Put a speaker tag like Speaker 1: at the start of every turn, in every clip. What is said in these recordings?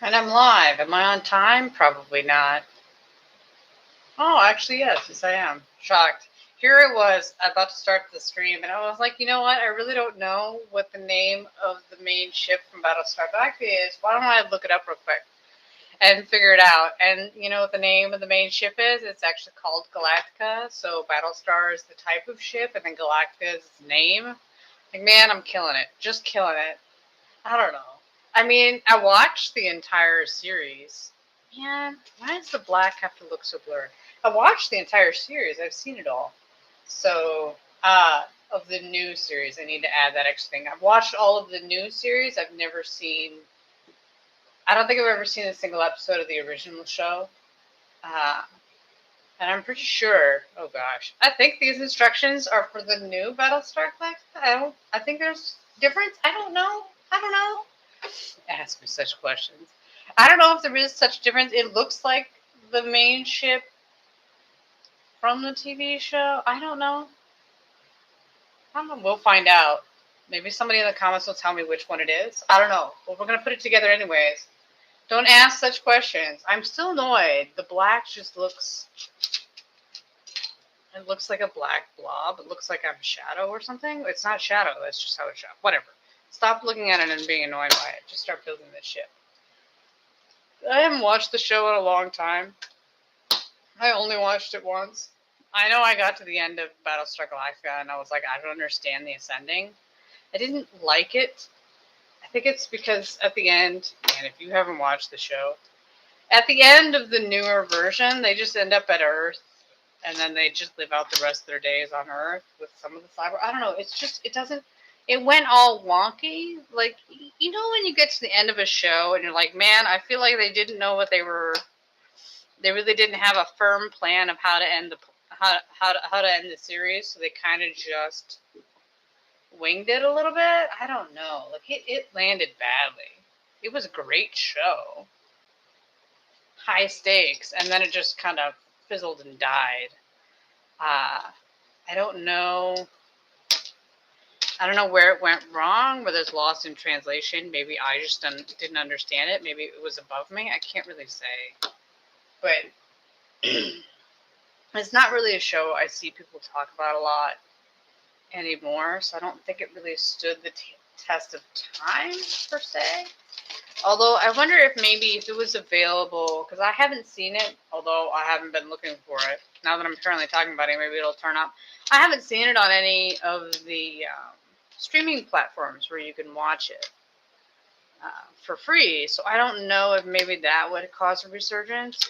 Speaker 1: And I'm live. Am I on time? Probably not. Oh, actually, yes. Yes, I am. Shocked. Here it was, about to start the stream, and I was like, you know what? I really don't know what the name of the main ship from Battlestar Galactica is. Why don't I look it up real quick and figure it out? And you know what the name of the main ship is? It's actually called Galactica. So Battlestar is the type of ship, and then Galactica is its name. Like, man, I'm killing it. Just killing it. I don't know. I mean, I watched the entire series. Man, why does the black have to look so blurry? I watched the entire series. I've seen it all. So, of the new series, I need to add that extra thing. I've watched all of the new series. I've never seen. I don't think I've ever seen a single episode of the original show. Uh, and I'm pretty sure. Oh gosh, I think these instructions are for the new Battlestar Galactica. I think there's difference. I don't know. I don't know. Ask me such questions. I don't know if there is such difference. It looks like the main ship from the TV show. I don't know. I don't know. We'll find out. Maybe somebody in the comments will tell me which one it is. I don't know. But we're going to put it together anyways. Don't ask such questions. I'm still annoyed. The black just looks. It looks like a black blob. It looks like I'm shadow or something. It's not shadow. That's just how it's shot. Whatever. Stop looking at it and being annoyed by it. Just start building this ship. I haven't watched the show in a long time. I only watched it once. I know I got to the end of Battlestar Galactica and I was like, I don't understand the ascending. I didn't like it. I think it's because at the end, and if you haven't watched the show, at the end of the newer version, they just end up at Earth and then they just live out the rest of their days on Earth with some of the cyber. I don't know. It's just, it doesn't, it went all wonky. Like, you know, when you get to the end of a show and you're like, man, I feel like they didn't know what they really didn't have a firm plan of how to end the how to end the series, so they kind of just winged it a little bit. I don't know. Like it landed badly. It was a great show, high stakes, and then it just kind of fizzled and died. I don't know. I don't know where it went wrong, whether it's lost in translation. Maybe I just didn't understand it. Maybe it was above me. I can't really say. But it's not really a show I see people talk about a lot anymore, so I don't think it really stood the test of time, per se. Although I wonder if maybe if it was available, because I haven't seen it, although I haven't been looking for it. Now that I'm currently talking about it, maybe it'll turn up. I haven't seen it on any of the streaming platforms where you can watch it for free, so I don't know if maybe that would cause a resurgence.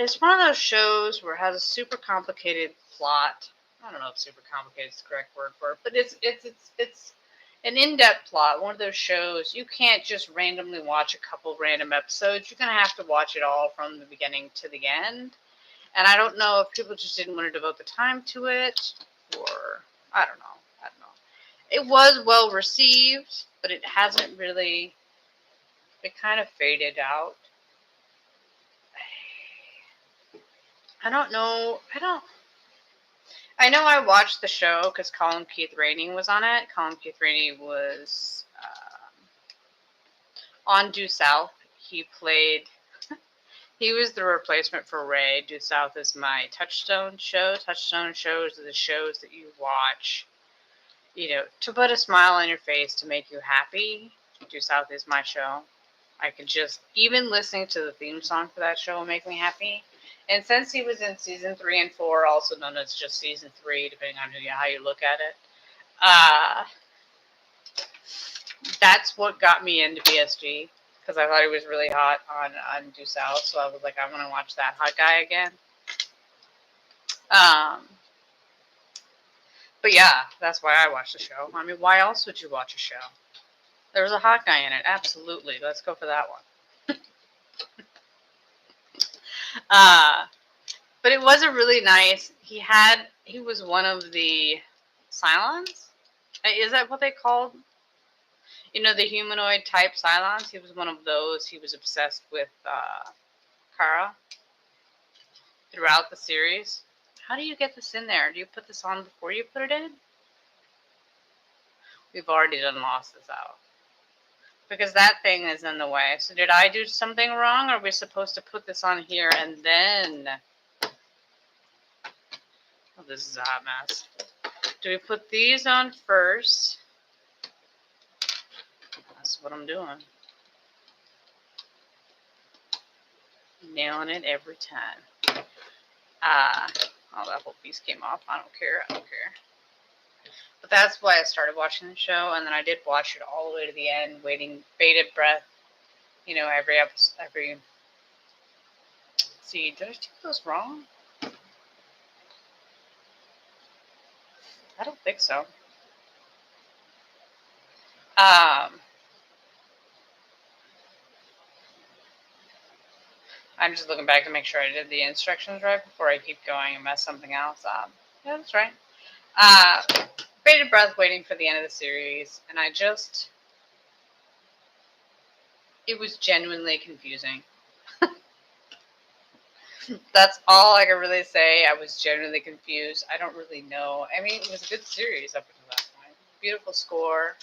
Speaker 1: It's one of those shows where it has a super complicated plot. I don't know if super complicated is the correct word for it, but it's an in-depth plot. One of those shows you can't just randomly watch a couple random episodes. You're gonna have to watch it all from the beginning to the end. And I don't know if people just didn't want to devote the time to it, or I don't know. I don't know. It was well received, but it hasn't really. It kind of faded out. I don't know. I know I watched the show because Colin Keith Rainey was on it. Colin Keith Rainey was on Due South. He played. He was the replacement for Ray. Due South is my Touchstone show. Touchstone shows are the shows that you watch, you know, to put a smile on your face, to make you happy. Due South is my show. I could just, even listening to the theme song for that show will make me happy. And since he was in season 3 and 4, also known as just season 3, depending on how you look at it, that's what got me into BSG, because I thought he was really hot on Due South. So I was like, I want to watch that hot guy again. But yeah, that's why I watched the show. I mean, why else would you watch a show? There was a hot guy in it. Absolutely. Let's go for that one. But it was a really nice. He was one of the Cylons. Is that what they called? You know, the humanoid type Cylons. He was one of those. He was obsessed with Kara throughout the series. How do you get this in there? Do you put this on before you put it in? We've already done lost this out. Because that thing is in the way. So did I do something wrong? Or are we supposed to put this on here and then... Oh, this is a hot mess. Do we put these on first? That's what I'm doing. Nailing it every time. Oh, that whole piece came off. I don't care. But that's why I started watching the show, and then I did watch it all the way to the end, waiting, bated breath. You know, every episode, See, did I do those wrong? I don't think so. I'm just looking back to make sure I did the instructions right before I keep going and mess something else up. Yeah, that's right. Bated breath, waiting for the end of the series, and it was genuinely confusing. That's all I can really say. I was genuinely confused. I don't really know. I mean, it was a good series up until that point. Beautiful score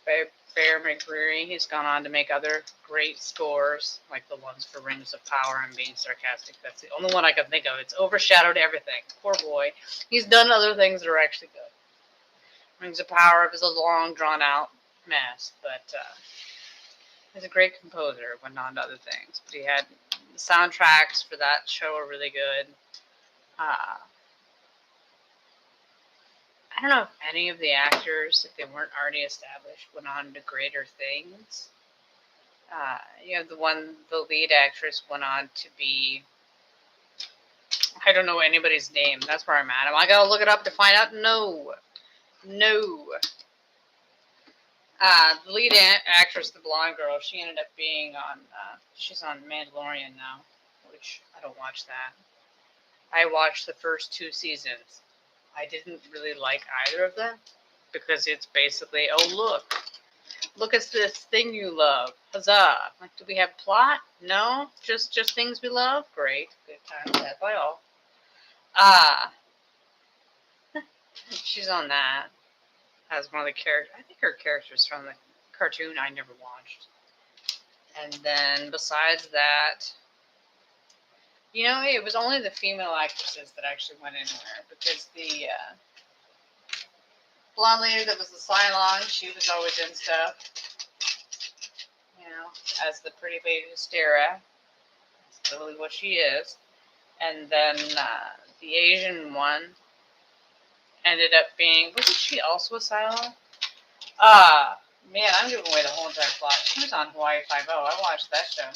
Speaker 1: by Bear McCreary. He's gone on to make other great scores, like the ones for Rings of Power. I'm being sarcastic. That's the only one I can think of. It's overshadowed everything. Poor boy. He's done other things that are actually good. Rings of Power is a long, drawn-out mess, but he's a great composer, went on to other things. But he had the soundtracks for that show are really good. I don't know if any of the actors, if they weren't already established, went on to greater things. You know, the lead actress went on to be, I don't know anybody's name. That's where I'm at. Am I going to look it up to find out? No. The lead actress, the blonde girl, she ended up being on, she's on Mandalorian now, which I don't watch that. I watched the first 2 seasons. I didn't really like either of them because it's basically, oh, look at this thing you love. Huzzah. Like, do we have plot? No? Just things we love? Great. Good times had by all. She's on that as one of the characters. I think her character's from the cartoon I never watched. And then besides that, you know, it was only the female actresses that actually went anywhere because the blonde lady that was the Cylon, she was always in stuff, you know, as the pretty lady to stare at. That's literally what she is. And then the Asian one ended up being, wasn't she also a Cylon? Man, I'm giving away the whole entire plot. She was on Hawaii Five-0. I watched that show.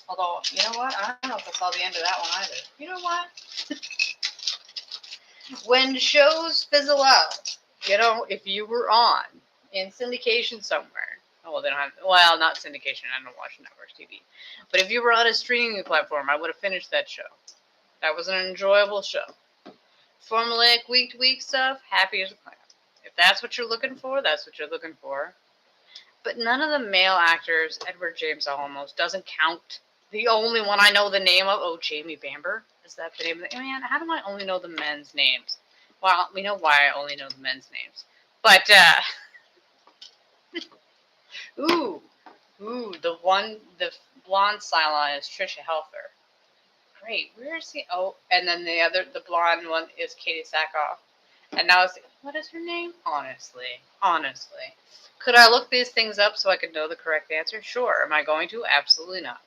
Speaker 1: Although, you know what? I don't know if I saw the end of that one either. You know what? When shows fizzle out, you know, if you were on in syndication somewhere, well, they don't have, well, not syndication, I don't watch network TV, but if you were on a streaming platform, I would have finished that show. That was an enjoyable show. Formulaic week-to-week stuff, happy as a clam. If that's what you're looking for, that's what you're looking for. But none of the male actors, Edward James Olmos, doesn't count. The only one I know the name of, Jamie Bamber. Is that the name of the... Man, how do I only know the men's names? Well, we know why I only know the men's names. But, ooh, the blonde Cylon is Trisha Helfer. Great, where is he? Oh, and then the blonde one is Katie Sackhoff. And now what is her name? Honestly. Could I look these things up so I could know the correct answer? Sure. Am I going to? Absolutely not.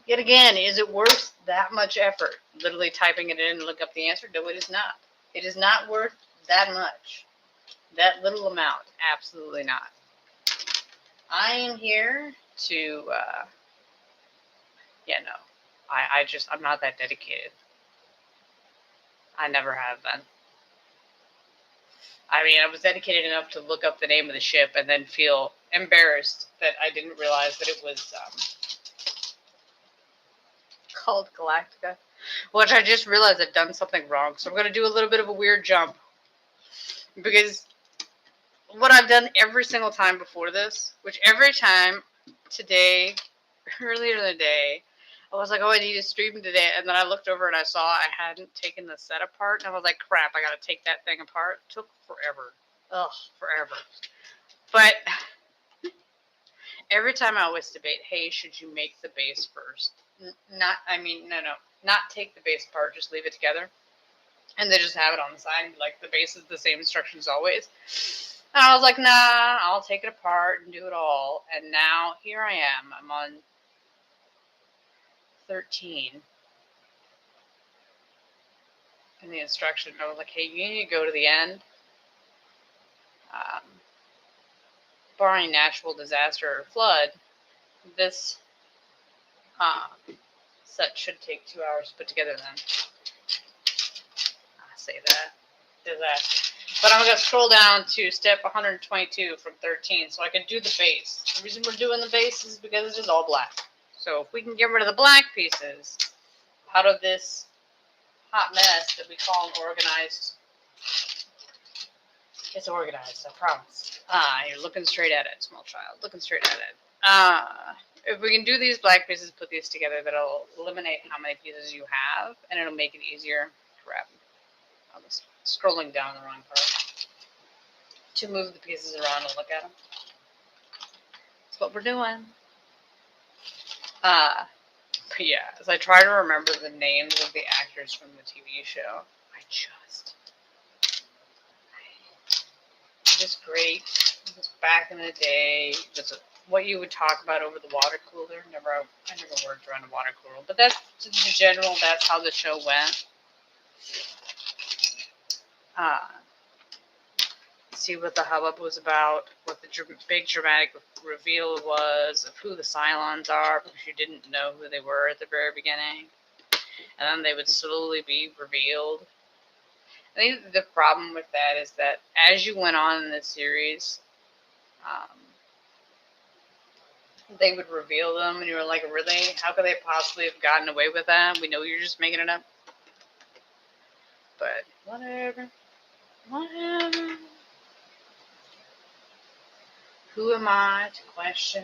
Speaker 1: Yet again, is it worth that much effort? Literally typing it in and look up the answer? No, it is not. It is not worth that much. That little amount. Absolutely not. I am here to, I'm not that dedicated. I never have been. I mean, I was dedicated enough to look up the name of the ship and then feel embarrassed that I didn't realize that it was called Galactica, which I just realized I'd done something wrong. So I'm going to do a little bit of a weird jump because what I've done every single time before this, which every time today, earlier in the day, I was like, oh, I need to stream today. And then I looked over and I saw I hadn't taken the set apart. And I was like, crap, I got to take that thing apart. It took forever. Ugh, forever. But every time I always debate, hey, should you make the base first? Not take the base part, just leave it together. And they just have it on the side, like the base is the same instructions always. And I was like, nah, I'll take it apart and do it all. And now here I am. I'm on 13. In the instruction, I was like, hey, you need to go to the end. Barring natural disaster or flood, this set should take 2 hours to put together then. I say that. Do that. But I'm going to scroll down to step 122 from 13 so I can do the base. The reason we're doing the base is because it's just all black. So if we can get rid of the black pieces out of this hot mess that we call an organized, it's organized, I promise. You're looking straight at it, small child, looking straight at it. If we can do these black pieces, put these together, that'll eliminate how many pieces you have, and it'll make it easier. Crap. I was scrolling down the wrong part. To move the pieces around and look at them. That's what we're doing. But yeah, as I try to remember the names of the actors from the TV show, just great. Just back in the day, just what you would talk about over the water cooler. I never worked around a water cooler, but that's in general. That's how the show went. See what the hubbub was about, what the big dramatic reveal was of who the Cylons are, because you didn't know who they were at the very beginning, and then they would slowly be revealed. I think the problem with that is that as you went on in the series, they would reveal them, and you were like, really? How could they possibly have gotten away with that? We know you're just making it up. But whatever. Who am I to question?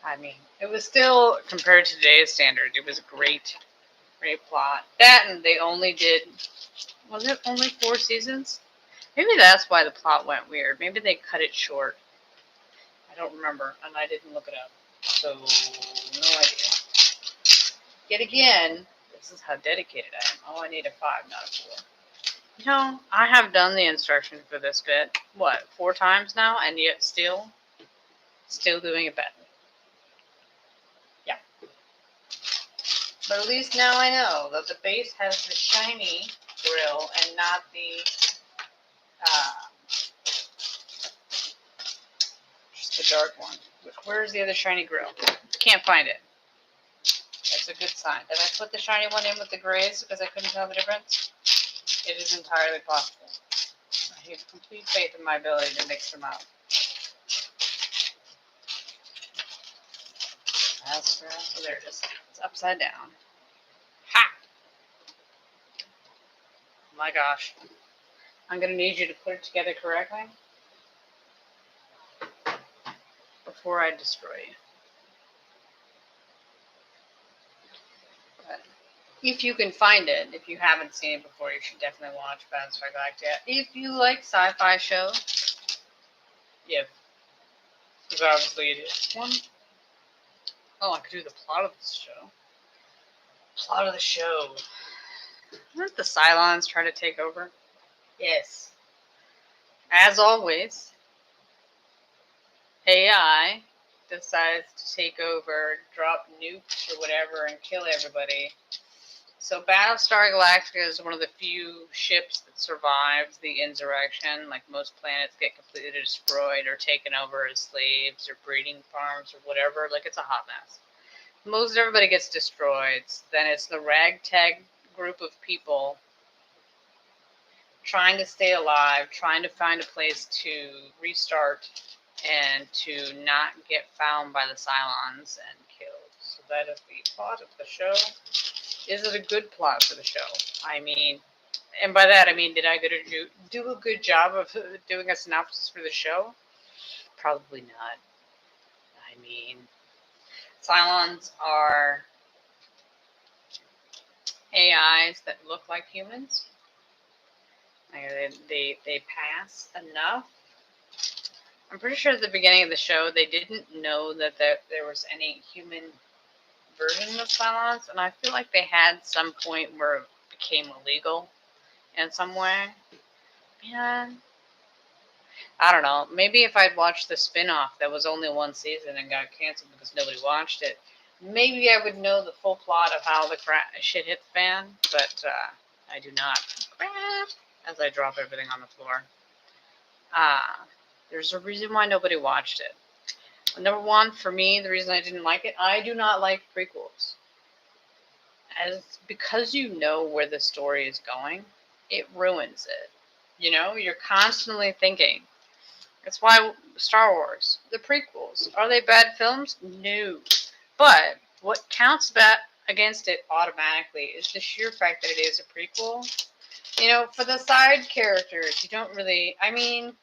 Speaker 1: I mean, it was still, compared to today's standards, it was a great plot. That, and they only did, was it only 4 seasons? Maybe that's why the plot went weird. Maybe they cut it short. I don't remember, and I didn't look it up. So, no idea. Yet again, this is how dedicated I am. Oh, I need a 5, not a 4. You know, I have done the instructions for this bit, 4 times now, and yet still doing it badly. Yeah. But at least now I know that the base has the shiny grill and not the, just the dark one. Where's the other shiny grill? Can't find it. That's a good sign. Did I put the shiny one in with the grays because I couldn't tell the difference? It is entirely possible. I have complete faith in my ability to mix them out. That's right. Oh, there it is. It's upside down. Ha! Oh my gosh. I'm going to need you to put it together correctly before I destroy you. But if you can find it, if you haven't seen it before, you should definitely watch Battlestar Galactica. If you like sci-fi shows, yeah, because obviously it is one. Oh, I could do the plot of this show. Plot of the show. Aren't the Cylons trying to take over? Yes. As always, AI decides to take over, drop nukes or whatever, and kill everybody. So Battlestar Galactica is one of the few ships that survives the insurrection. Like most planets get completely destroyed or taken over as slaves or breeding farms or whatever. Like it's a hot mess. Most everybody gets destroyed. Then it's the ragtag group of people trying to stay alive, trying to find a place to restart and to not get found by the Cylons and killed. So that is the plot of the show. Is it a good plot for the show? I mean, and by that I mean, did I do a good job of doing a synopsis for the show? Probably not. I mean, Cylons are AIs that look like humans. They pass enough. I'm pretty sure at the beginning of the show they didn't know that there was any human version of Cylons, and I feel like they had some point where it became illegal in some way. Man, I don't know. Maybe if I'd watched the spin-off that was only one season and got canceled because nobody watched it, maybe I would know the full plot of how the shit hit the fan, but I do not. As I drop everything on the floor. There's a reason why nobody watched it. Number one, for me, the reason I didn't like it, I do not like prequels. Because you know where the story is going, it ruins it. You know, you're constantly thinking. That's why Star Wars, the prequels, are they bad films? No. But what counts against it automatically is the sheer fact that it is a prequel. You know, for the side characters, you don't really, I mean,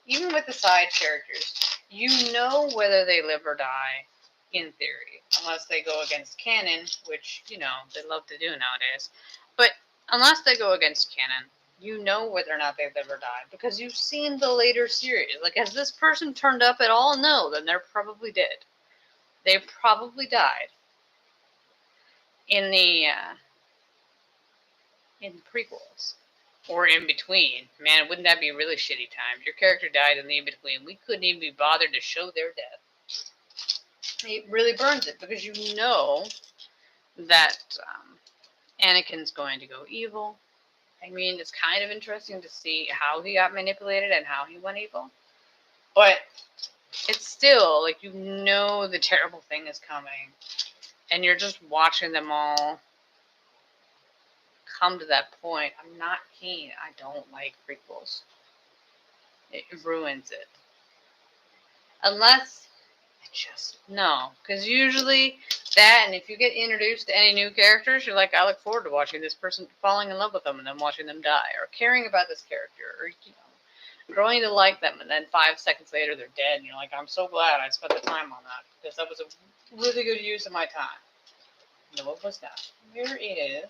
Speaker 1: even with the side characters, you know whether they live or die, in theory, unless they go against canon, which, you know, they love to do nowadays. But unless they go against canon, you know whether or not they live or die, because you've seen the later series. Like, has this person turned up at all? No, then they're probably dead. They probably died in the prequels. Or in between. Man, wouldn't that be a really shitty time? Your character died in the in-between. We couldn't even be bothered to show their death. It really burns it, because you know that Anakin's going to go evil. I mean, it's kind of interesting to see how he got manipulated and how he went evil. But it's still, like, you know the terrible thing is coming. And you're just watching them all come to that point. I'm not keen. I don't like prequels. It ruins it. Unless, no. Because usually that, and if you get introduced to any new characters, you're like, I look forward to watching this person, falling in love with them, and then watching them die, or caring about this character, or, you know, growing to like them, and then 5 seconds later they're dead, and you're like, I'm so glad I spent the time on that, because that was a really good use of my time. No, it was not. Here it is.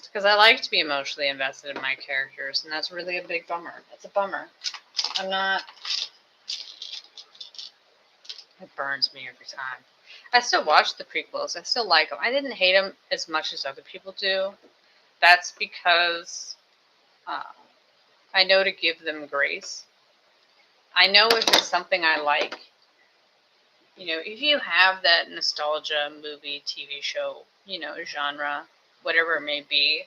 Speaker 1: Because I like to be emotionally invested in my characters, and that's really a big bummer. It's a bummer. I'm not. It burns me every time. I still watch the prequels. I still like them. I didn't hate them as much as other people do. That's because I know to give them grace. I know if it's something I like. You know, if you have that nostalgia movie, TV show, you know, genre, whatever it may be,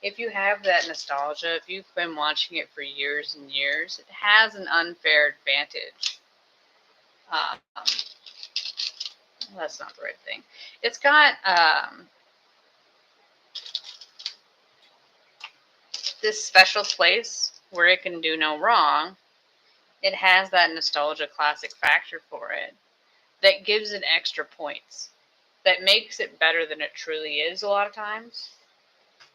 Speaker 1: if you have that nostalgia, if you've been watching it for years and years, it has an unfair advantage. That's not the right thing. It's got this special place where it can do no wrong. It has that nostalgia classic factor for it that gives it extra points, that makes it better than it truly is a lot of times.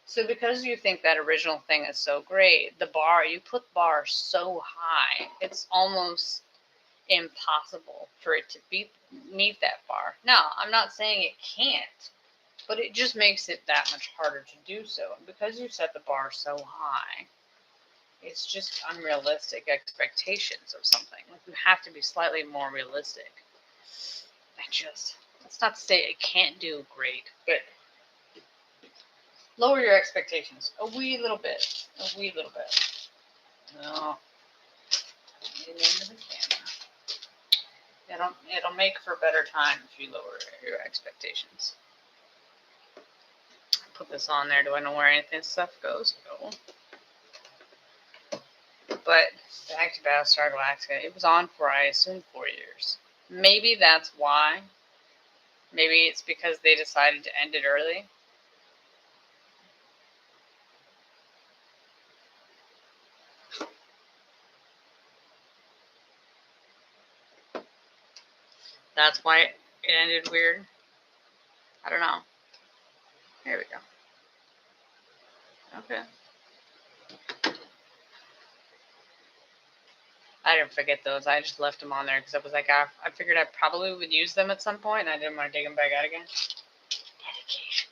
Speaker 1: So because you think that original thing is so great, you put the bar so high, it's almost impossible for it to meet that bar. Now, I'm not saying it can't, but it just makes it that much harder to do so. And because you set the bar so high, it's just unrealistic expectations of something. Like, you have to be slightly more realistic. That's not to say it can't do great, but lower your expectations a wee little bit. A wee little bit. No. It'll make for a better time if you lower your expectations. Put this on there. Do I know where anything stuff goes? No. But back to Battlestar Galactica. It was on for, I assume, 4 years. Maybe that's why. Maybe it's because they decided to end it early. That's why it ended weird. I don't know. Here we go. Okay. I didn't forget those. I just left them on there because I was like, I figured I probably would use them at some point, and I didn't want to dig them back out again. Dedication.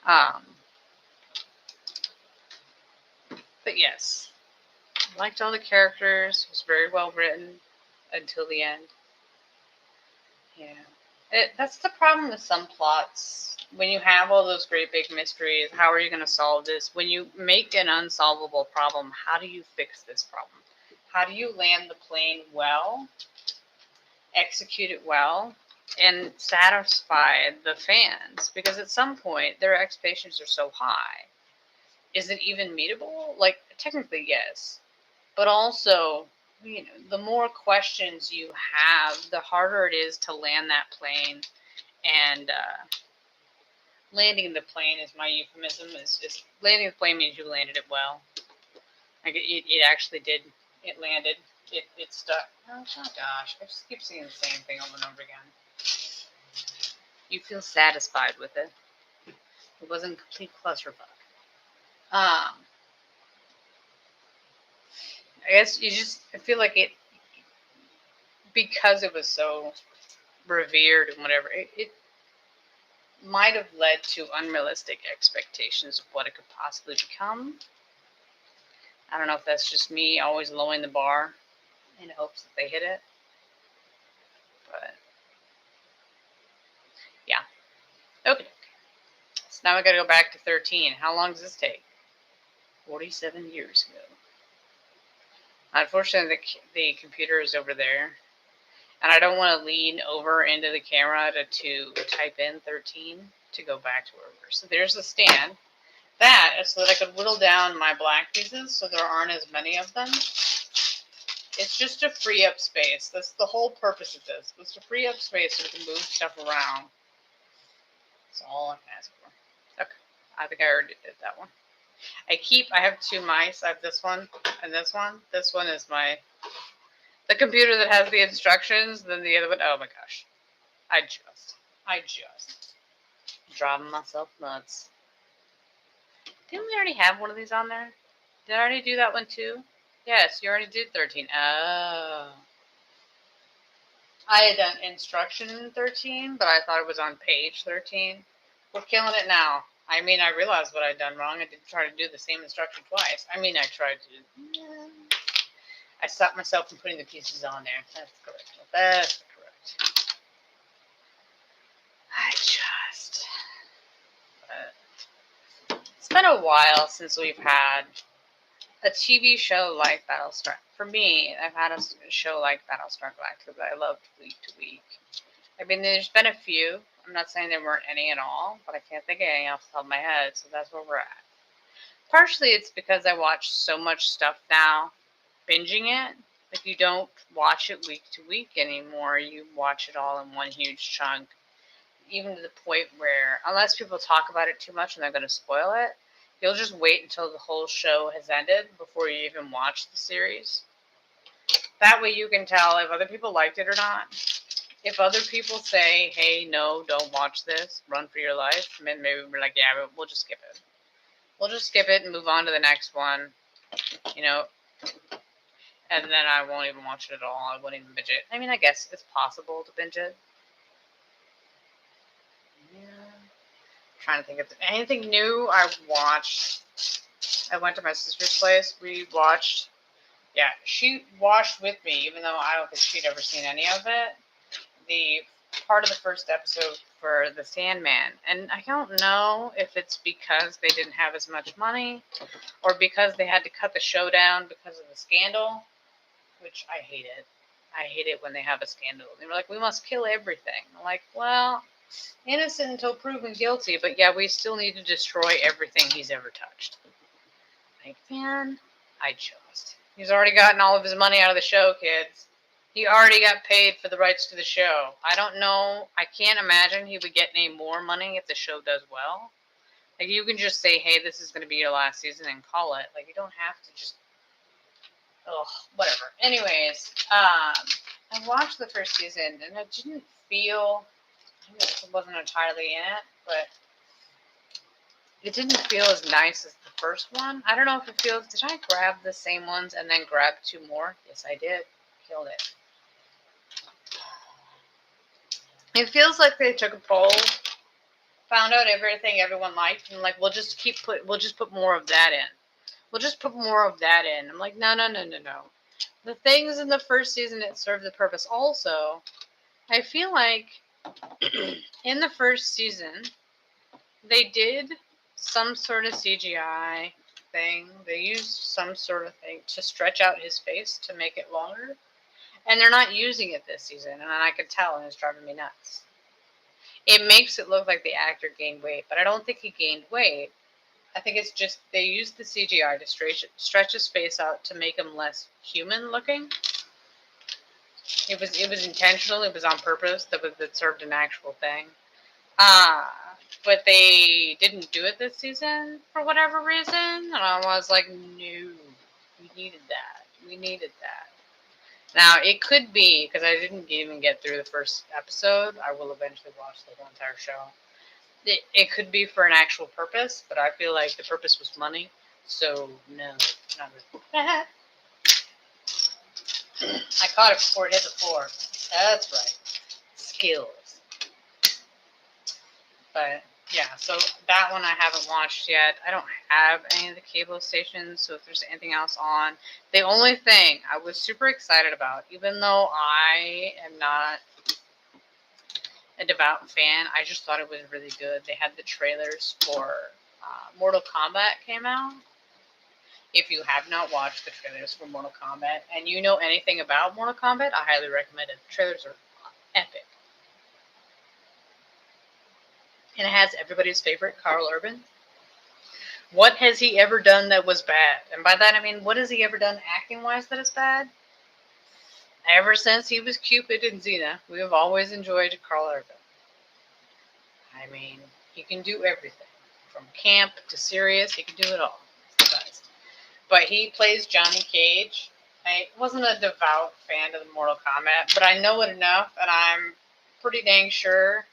Speaker 1: But yes, I liked all the characters. It was very well written until the end. Yeah. That's the problem with some plots. When you have all those great big mysteries, how are you going to solve this? When you make an unsolvable problem, how do you fix this problem? How do you land the plane well, execute it well, and satisfy the fans? Because at some point, their expectations are so high. Is it even meetable? Like, technically, yes. But also, the more questions you have, the harder it is to land that plane. And landing the plane is my euphemism. Is landing the plane means you landed it well. Like it actually did. It landed. It stuck. Oh gosh, I just keep seeing the same thing over and over again. You feel satisfied with it. It wasn't a complete clusterfuck. I guess I feel like it, because it was so revered and whatever, it might have led to unrealistic expectations of what it could possibly become. I don't know if that's just me always lowering the bar in hopes that they hit it. But, yeah. Okay. So now we gotta go back to 13. How long does this take? 47 years ago. Unfortunately, the computer is over there. And I don't want to lean over into the camera to type in 13 to go back to where we were. So there's the stand. That is so that I could whittle down my black pieces so there aren't as many of them. It's just to free up space. That's the whole purpose of this. Was to free up space so we can move stuff around. That's all I can ask for. Okay. I think I already did that one. I have two mice. I have this one and this one. This one is the computer that has the instructions. Then the other one, oh my gosh. I just driving myself nuts. Didn't we already have one of these on there? Did I already do that one too? Yes, you already did 13. Oh. I had done instruction 13, but I thought it was on page 13. We're killing it now. I mean, I realized what I'd done wrong. I didn't try to do the same instruction twice. I mean, I tried to. I stopped myself from putting the pieces on there. That's correct. That's correct. It's been a while since we've had a TV show like Battlestar. For me, I've had a show like Battlestar Galactica that I loved week to week. I mean, there's been a few. I'm not saying there weren't any at all, but I can't think of any off the top of my head, so that's where we're at. Partially, it's because I watch so much stuff now, binging it. Like, you don't watch it week to week anymore. You watch it all in one huge chunk. Even to the point where, unless people talk about it too much and they're going to spoil it, you'll just wait until the whole show has ended before you even watch the series. That way you can tell if other people liked it or not. If other people say, hey, no, don't watch this, run for your life, then maybe we're like, yeah, we'll just skip it. We'll just skip it and move on to the next one, and then I won't even watch it at all. I won't even binge it. I mean, I guess it's possible to binge it. Yeah. I'm trying to think of anything new I watched. I went to my sister's place. We watched. Yeah, she watched with me, even though I don't think she'd ever seen any of it. The part of the first episode for The Sandman. And I don't know if it's because they didn't have as much money or because they had to cut the show down because of the scandal, which I hate it. I hate it when they have a scandal. They were like, we must kill everything. I'm like, well, innocent until proven guilty, but yeah, we still need to destroy everything he's ever touched. Like, man, he's already gotten all of his money out of the show, kids. He already got paid for the rights to the show. I don't know. I can't imagine he would get any more money if the show does well. Like, you can just say, hey, this is going to be your last season and call it. Like, you don't have to just, whatever. Anyways, I watched the first season and I didn't feel, it wasn't entirely in it, but it didn't feel as nice as the first one. I don't know if it feels, did I grab the same ones and then grab two more? Yes, I did. Killed it. It feels like they took a poll found out everything everyone liked, and like, we'll just put more of that in. We'll just put more of that in. I'm like, no. The things in the first season that served the purpose. Also, I feel like in the first season, they did some sort of CGI thing. They used some sort of thing to stretch out his face to make it longer. And they're not using it this season, and I could tell, and it's driving me nuts. It makes it look like the actor gained weight, but I don't think he gained weight. I think it's just they used the CGI to stretch his face out to make him less human looking. It was intentional. It was on purpose. That served an actual thing. But they didn't do it this season for whatever reason, and I was like, no, we needed that. We needed that. Now, it could be, because I didn't even get through the first episode. I will eventually watch the whole entire show. It could be for an actual purpose, but I feel like the purpose was money. So, no, not really. I caught it before it hit the floor. That's right. Skills. But, yeah, so that one I haven't watched yet. I don't have any of the cable stations, so if there's anything else on. The only thing I was super excited about, even though I am not a devout fan, I just thought it was really good. They had the trailers for Mortal Kombat came out. If you have not watched the trailers for Mortal Kombat and you know anything about Mortal Kombat, I highly recommend it. The trailers are epic. And it has everybody's favorite, Carl Urban. What has he ever done that was bad? And by that I mean, what has he ever done acting-wise that is bad? Ever since he was Cupid in Xena, we have always enjoyed Carl Urban. I mean, he can do everything. From camp to serious, he can do it all. But he plays Johnny Cage. I wasn't a devout fan of the Mortal Kombat, but I know it enough, and I'm pretty dang sure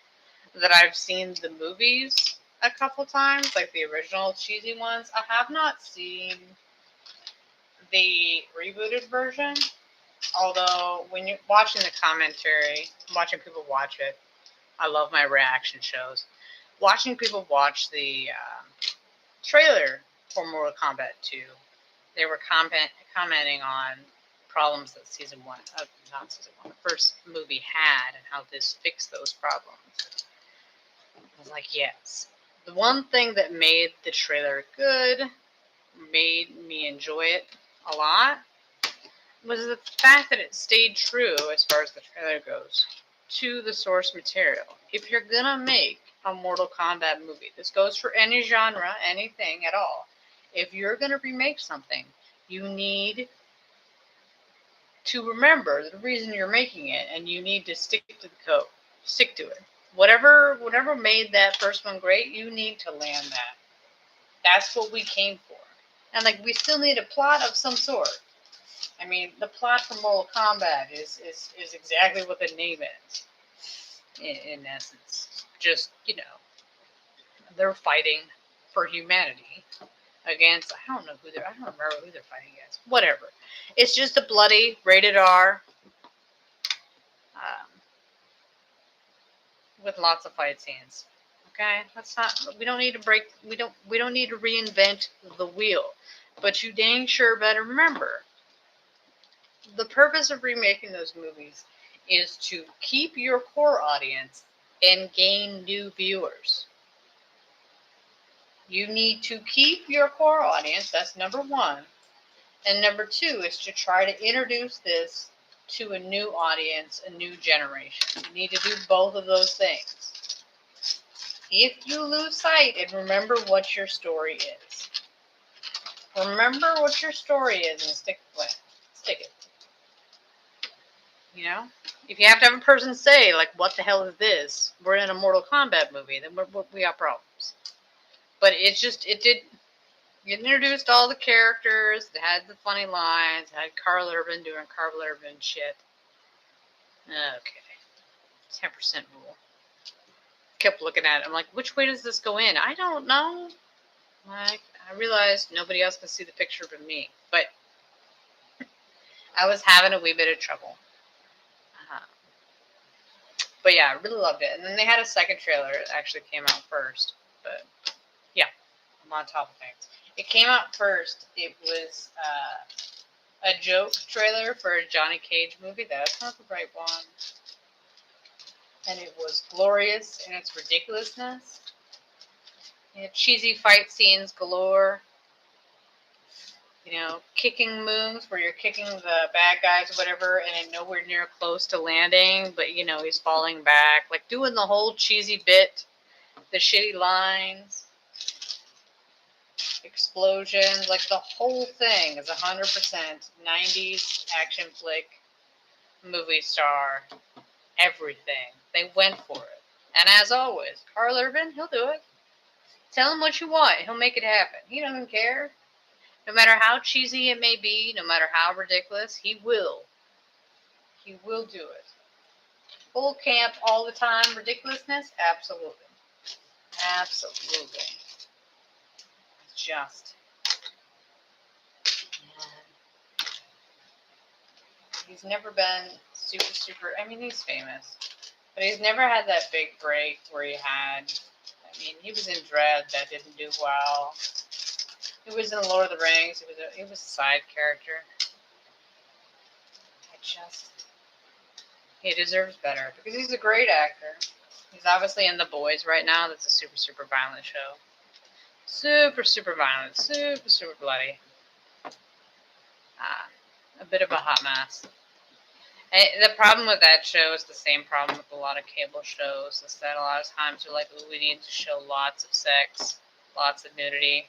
Speaker 1: that I've seen the movies a couple times, like the original cheesy ones. I have not seen the rebooted version, although when you're watching the commentary, watching people watch it, I love my reaction shows. Watching people watch the trailer for Mortal Kombat 2, they were commenting on problems that the first movie had, and how this fixed those problems. I was like, yes. The one thing that made the trailer good, made me enjoy it a lot, was the fact that it stayed true, as far as the trailer goes, to the source material. If you're gonna make a Mortal Kombat movie, this goes for any genre, anything at all. If you're gonna remake something, you need to remember the reason you're making it, and you need to stick to the code. Stick to it. Whatever made that first one great, you need to land that. That's what we came for. And like, we still need a plot of some sort. I mean, the plot for Mortal Kombat is exactly what the name is, in essence. Just, they're fighting for humanity against, I don't remember who they're fighting against. Whatever. It's just a bloody, rated R, with lots of fight scenes. Okay? We don't need to reinvent the wheel. But you dang sure better remember, the purpose of remaking those movies is to keep your core audience and gain new viewers. You need to keep your core audience, that's number one. And number two is to try to introduce this to a new audience, a new generation. You need to do both of those things. If you lose sight, and remember what your story is. Remember what your story is and stick it. If you have to have a person say, like, what the hell is this? We're in a Mortal Kombat movie, then we got problems. But it introduced all the characters, it had the funny lines, it had Carl Urban doing Carl Urban shit. Okay. 10% rule. Kept looking at it, I'm like, which way does this go in? I don't know. Like, I realized nobody else can see the picture but me. But I was having a wee bit of trouble. But yeah, I really loved it. And then they had a second trailer. It actually came out first. But yeah, I'm on top of things. It came out first. It was a joke trailer for a Johnny Cage movie. That's not the right one. And it was glorious in its ridiculousness. It had cheesy fight scenes galore. You know, kicking moves where you're kicking the bad guys or whatever, and then nowhere near close to landing, but you know he's falling back, like doing the whole cheesy bit, the shitty lines, explosions, like the whole thing is 100% 90s action flick, movie star, everything. They went for it, and as always, Carl Urban, he'll do it. Tell him what you want, he'll make it happen. He doesn't care. No matter how cheesy it may be, no matter how ridiculous, he will. He will do it. Full camp all the time ridiculousness? Absolutely. Absolutely. Just. Man. He's never been super, I mean, he's famous. But he's never had that big break where he had, I mean, he was in Dread that didn't do well. He was in Lord of the Rings. He was a side character. He deserves better because he's a great actor. He's obviously in The Boys right now. That's a super violent show. Super violent. Super bloody. A bit of a hot mess. And the problem with that show is the same problem with a lot of cable shows. Is that a lot of times they're like, oh, we need to show lots of sex, lots of nudity.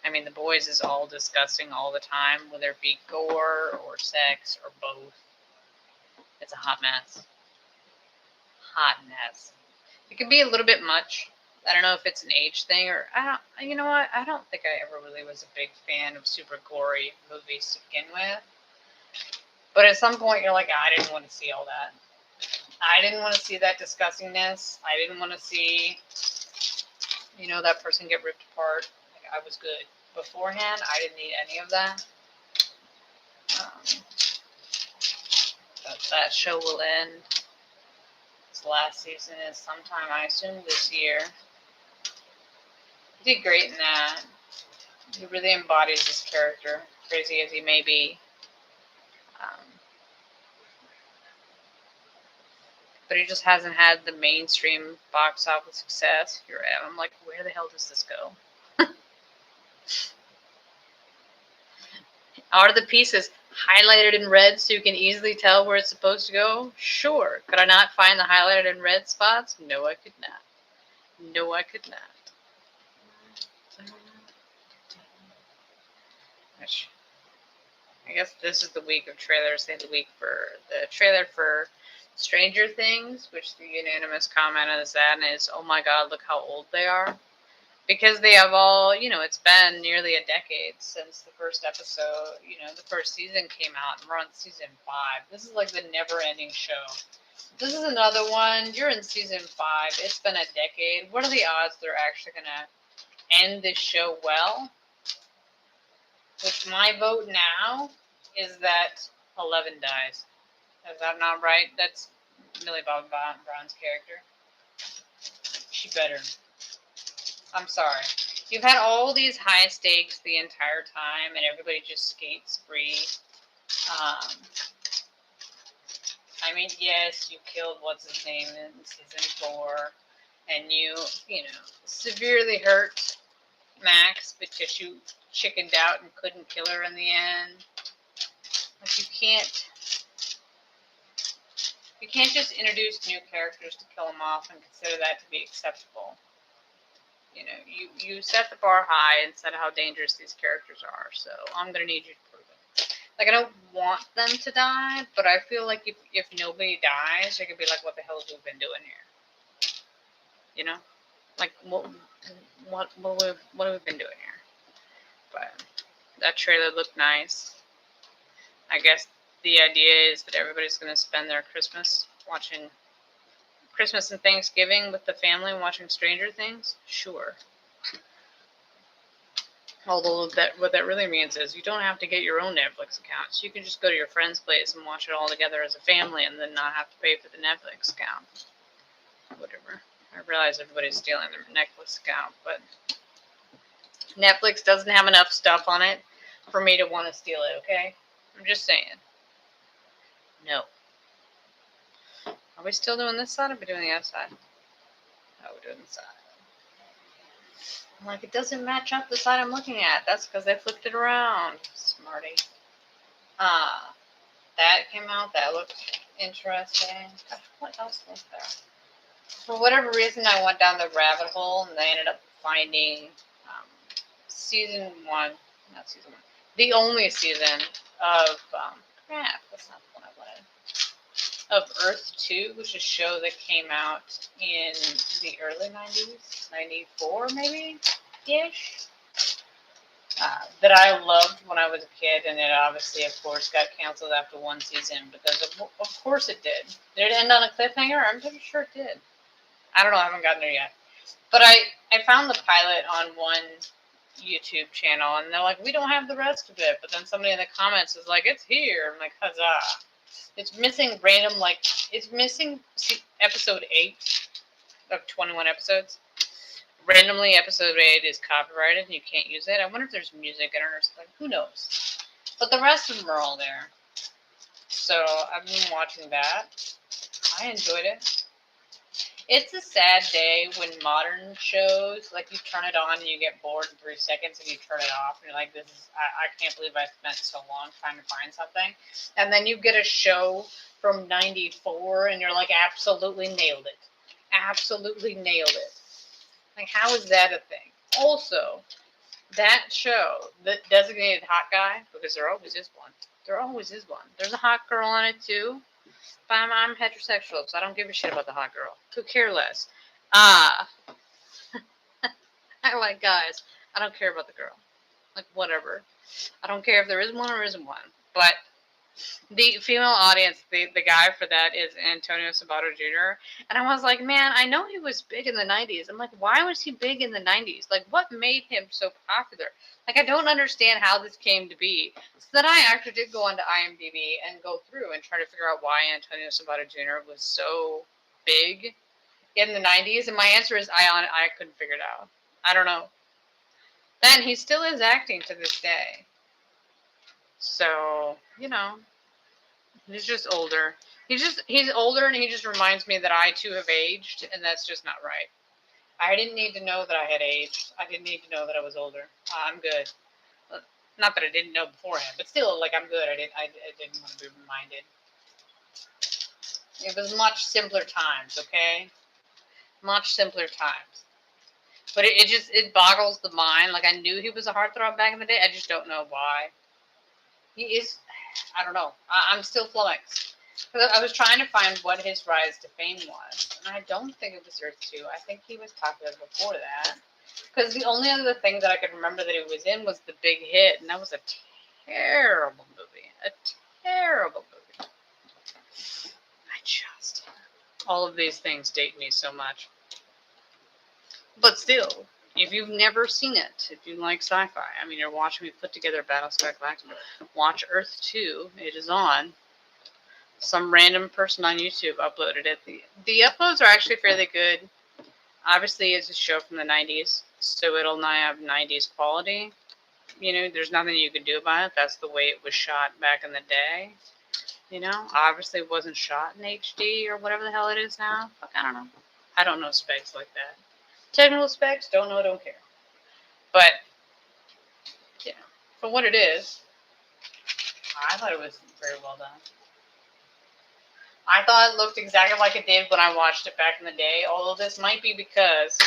Speaker 1: I mean, The Boys is all disgusting all the time, whether it be gore or sex or both. It's a hot mess. Hot mess. It can be a little bit much. I don't know if it's an age thing or you know what? I don't think I ever really was a big fan of super gory movies to begin with. But at some point, you're like, I didn't want to see all that. I didn't want to see that disgustingness. I didn't want to see, you know, that person get ripped apart. Like, I was good. Beforehand, I didn't need any of that. That show will end. Its last season is sometime, I assume, this year. He did great in that. He really embodies his character, crazy as he may be. But he just hasn't had the mainstream box office success. I'm like, where the hell does this go? Are the pieces highlighted in red so you can easily tell where it's supposed to go? Sure. Could I not find the highlighted in red spots? No, I could not. No, I could not. I guess this is the week of trailers. They had the week for the trailer for Stranger Things, which the unanimous comment on that is, oh my god, look how old they are. Because they have all, you know, it's been nearly a decade since the first episode, you know, the first season came out, and we're on season 5. This is like the never-ending show. This is another one. You're in season 5. It's been a decade. What are the odds they're actually going to end this show well? Which my vote now is that 11 dies. Is that not right? That's Millie Bobby Brown's character. She better. I'm sorry. You've had all these high stakes the entire time, and everybody just skates free. I mean, yes, you killed what's his name in season 4, and you know, severely hurt Max because you chickened out and couldn't kill her in the end. Like, you can't just introduce new characters to kill them off and consider that to be acceptable. You know, you set the bar high and said how dangerous these characters are, so I'm going to need you to prove it. Like, I don't want them to die, but I feel like if nobody dies, they could be like, what the hell have we been doing here? You know? Like, what have we been doing here? But that trailer looked nice. I guess the idea is that everybody's going to spend their Christmas and Thanksgiving with the family watching Stranger Things. Sure. Although what that really means is you don't have to get your own Netflix account. So you can just go to your friend's place and watch it all together as a family and then not have to pay for the Netflix account. whatever. I realize everybody's stealing their necklace account, but Netflix doesn't have enough stuff on it for me to want to steal it, okay? I'm just saying. No. Are we still doing this side or are we doing the other side? No, we're doing the side. I'm like, it doesn't match up the side I'm looking at. That's because they flipped it around. Smarty. That came out. That looked interesting. Gosh, what else was there? For whatever reason, I went down the rabbit hole and I ended up finding season 1. Not season 1. The only season of crap. That's not the one I wanted. Of Earth 2, which is a show that came out in the early 90s, 94 maybe ish. That I loved when I was a kid, and it obviously, of course, got canceled after 1 season because of course it did. Did it end on a cliffhanger? I'm pretty sure it did. I don't know. I haven't gotten there yet. But I found the pilot on one YouTube channel, and they're like, we don't have the rest of it. But then somebody in the comments is like, it's here. I'm like, huzzah. It's missing random, like, it's missing episode 8 of 21 episodes. Randomly, episode 8 is copyrighted and you can't use it. I wonder if there's music in it or something. Who knows? But the rest of them are all there. So I've been watching that. I enjoyed it. It's a sad day when modern shows, like, you turn it on and you get bored in 3 seconds and you turn it off. And you're like, I can't believe I spent so long trying to find something. And then you get a show from 94 and you're like, absolutely nailed it. Absolutely nailed it. Like, how is that a thing? Also, that show, the designated hot guy, because there always is one. There always is one. There's a hot girl on it, too. But I'm heterosexual, so I don't give a shit about the hot girl. Could care less. I like guys. I don't care about the girl. Like, whatever. I don't care if there is one or isn't one. But the female audience, the guy for that is Antonio Sabato Jr. And I was like, man, I know he was big in the 90s. I'm like, why was he big in the 90s? Like, what made him so popular? Like, I don't understand how this came to be. So then I actually did go onto IMDb and go through and try to figure out why Antonio Sabato Jr. was so big in the 90s. And my answer is I couldn't figure it out. I don't know. Then he still is acting to this day. So, you know, he's just older. He's older, and he just reminds me that I too have aged, and that's just not right. I didn't need to know that I had aged. I didn't need to know that I was older. I'm good. Not that I didn't know beforehand, but still, like, I'm good. I didn't want to be reminded. It was much simpler times, okay? Much simpler times. But it boggles the mind. Like, I knew he was a heartthrob back in the day. I just don't know why. He is, I don't know. I'm still flummoxed. I was trying to find what his rise to fame was. And I don't think it was Earth 2. I think he was popular before that. Because the only other thing that I could remember that he was in was The Big Hit. And that was a terrible movie. A terrible movie. All of these things date me so much. But still, if you've never seen it, if you like sci-fi, I mean, you're watching me put together Battlestar Galactica, watch Earth 2. It is on. Some random person on YouTube uploaded it. The uploads are actually fairly good. Obviously, it's a show from the 90s, so it'll not have 90s quality. You know, there's nothing you can do about it. That's the way it was shot back in the day. You know, obviously it wasn't shot in HD or whatever the hell it is now. Fuck, I don't know. I don't know specs like that. Technical specs, don't know, don't care. But, yeah, for what it is, I thought it was very well done. I thought it looked exactly like it did when I watched it back in the day, although this might be because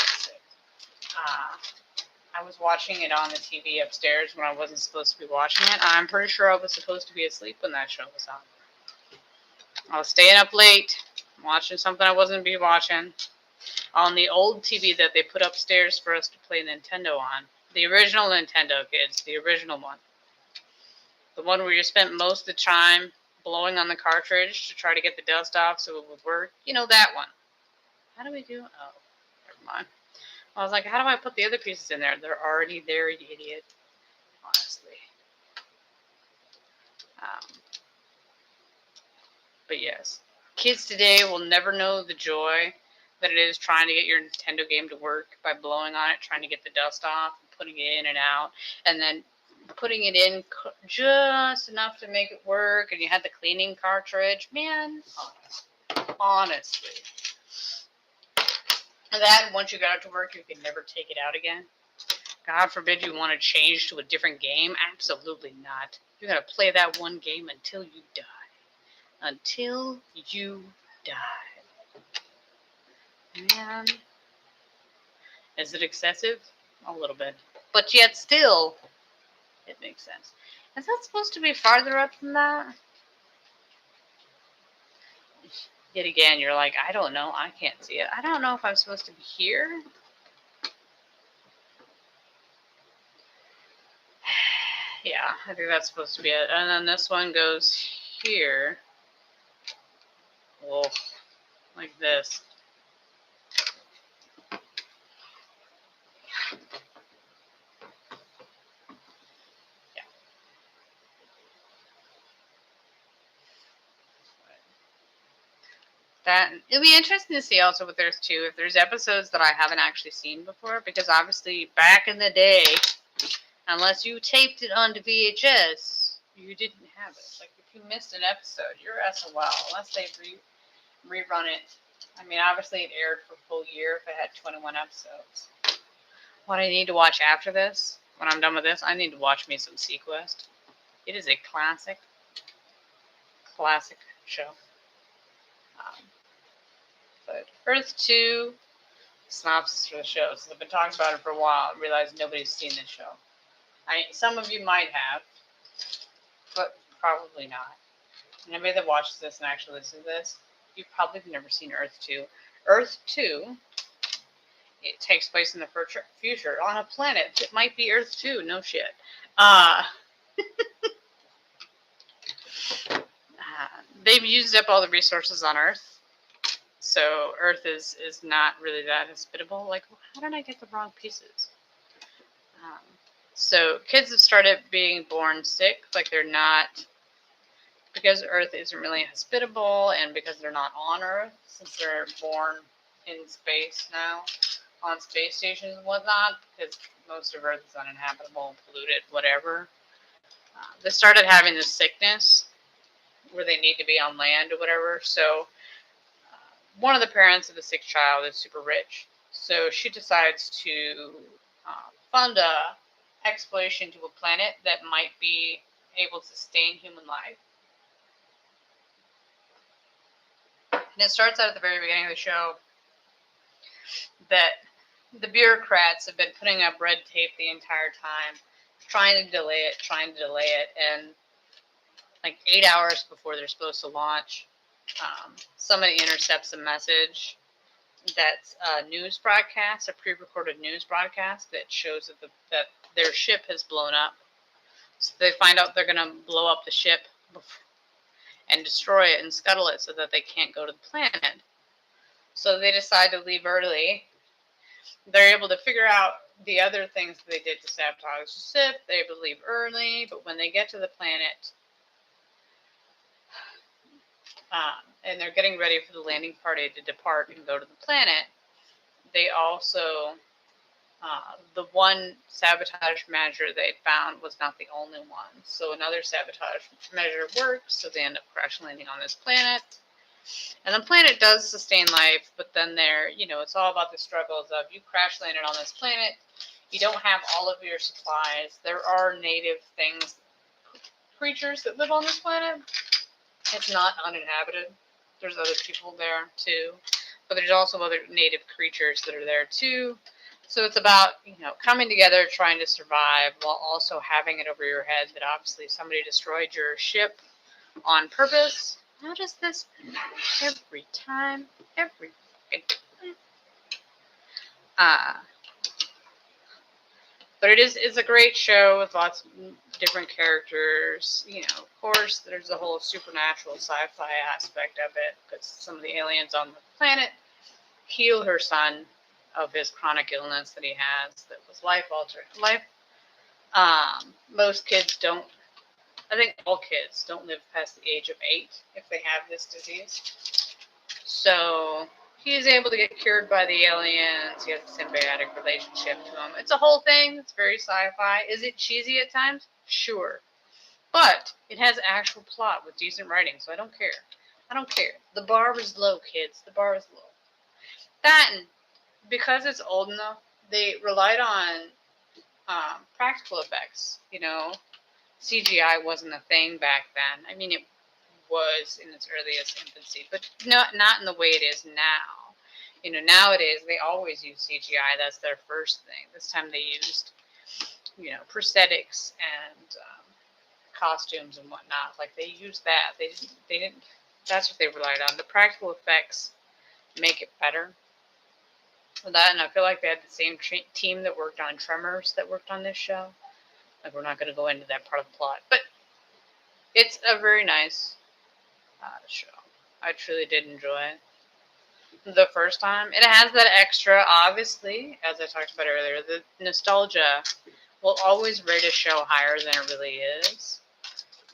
Speaker 1: I was watching it on the TV upstairs when I wasn't supposed to be watching it. I'm pretty sure I was supposed to be asleep when that show was on. I was staying up late, watching something I wasn't be watching on the old TV that they put upstairs for us to play Nintendo on. The original Nintendo, kids. The original one. The one where you spent most of the time blowing on the cartridge to try to get the dust off so it would work. You know, that one. How do we do? Oh, never mind. I was like, how do I put the other pieces in there? They're already there, you idiot. Honestly. But yes. Kids today will never know the joy that it is trying to get your Nintendo game to work by blowing on it, trying to get the dust off, putting it in and out, and then putting it in just enough to make it work, and you had the cleaning cartridge. Man, honestly. And that, once you got it to work, you could never take it out again. God forbid you want to change to a different game. Absolutely not. You're going to play that one game until you die. Until you die. Man. Is it excessive? A little bit. But yet still, it makes sense. Is that supposed to be farther up than that? Yet again, you're like, I don't know. I can't see it. I don't know if I'm supposed to be here. Yeah, I think that's supposed to be it. And then this one goes here. Whoa. Like this. Yeah. That, it'll be interesting to see also with Earth 2 if there's episodes that I haven't actually seen before, because obviously back in the day, unless you taped it onto VHS, you didn't have it. Like, if you missed an episode, you're SOL, unless they rerun it. I mean, obviously it aired for a full year if it had 21 episodes. What I need to watch after this, when I'm done with this, I need to watch me some Sequest. It is a classic show. But Earth 2, synopsis for the show. So I've been talking about it for a while. I realized nobody's seen this show. Some of you might have, but probably not. Anybody that watches this and actually listens to this, you probably have never seen Earth 2. Earth 2, it takes place in the future on a planet that might be Earth 2. No shit. They've used up all the resources on Earth. So Earth is not really that hospitable. Like, how did I get the wrong pieces? So kids have started being born sick. Like, they're not, because Earth isn't really hospitable, and because they're not on Earth, since they're born in space now, on space stations and whatnot, because most of Earth is uninhabitable, polluted, whatever. They started having this sickness where they need to be on land or whatever. So one of the parents of the sick child is super rich. So she decides to fund a exploration to a planet that might be able to sustain human life. And it starts out at the very beginning of the show that the bureaucrats have been putting up red tape the entire time, trying to delay it, and like 8 hours before they're supposed to launch, somebody intercepts a message that's a news broadcast, a pre-recorded news broadcast that shows that their ship has blown up. So they find out they're going to blow up the ship and destroy it and scuttle it so that they can't go to the planet. So they decide to leave early. They're able to figure out the other things that they did to sabotage the ship. They're able to leave early, but when they get to the planet, and they're getting ready for the landing party to depart and go to the planet, they also, the one sabotage measure they found was not the only one. So another sabotage measure works, so they end up crash landing on this planet. And the planet does sustain life, but then it's all about the struggles of, you crash landed on this planet, you don't have all of your supplies. There are native things, creatures that live on this planet. It's not uninhabited. There's other people there too, but there's also other native creatures that are there too. So it's about, coming together, trying to survive, while also having it over your head that obviously somebody destroyed your ship on purpose. How does this every time? Every fucking time. But it's a great show with lots of different characters. Of course, there's the whole supernatural sci-fi aspect of it, because some of the aliens on the planet heal her son of his chronic illness that he has that was life-altering. Most kids don't, I think all kids don't live past the age of 8 if they have this disease. So He's able to get cured by the aliens. He has a symbiotic relationship to them. It's a whole thing. It's very sci-fi. Is it cheesy at times? Sure. But it has actual plot with decent writing, so I don't care. I don't care. The bar was low, kids. The bar is low. That, and because it's old enough, they relied on practical effects. CGI wasn't a thing back then. I mean, it was in its earliest infancy, but not in the way it is now. Nowadays they always use CGI. That's their first thing. This time they used, prosthetics and costumes and whatnot. Like, they used that. They didn't. That's what they relied on. The practical effects make it better. That, and I feel like they had the same team that worked on Tremors that worked on this show. Like, we're not going to go into that part of the plot, but it's a very nice show. I truly did enjoy it. The first time, it has that extra, obviously, as I talked about earlier, the nostalgia will always rate a show higher than it really is.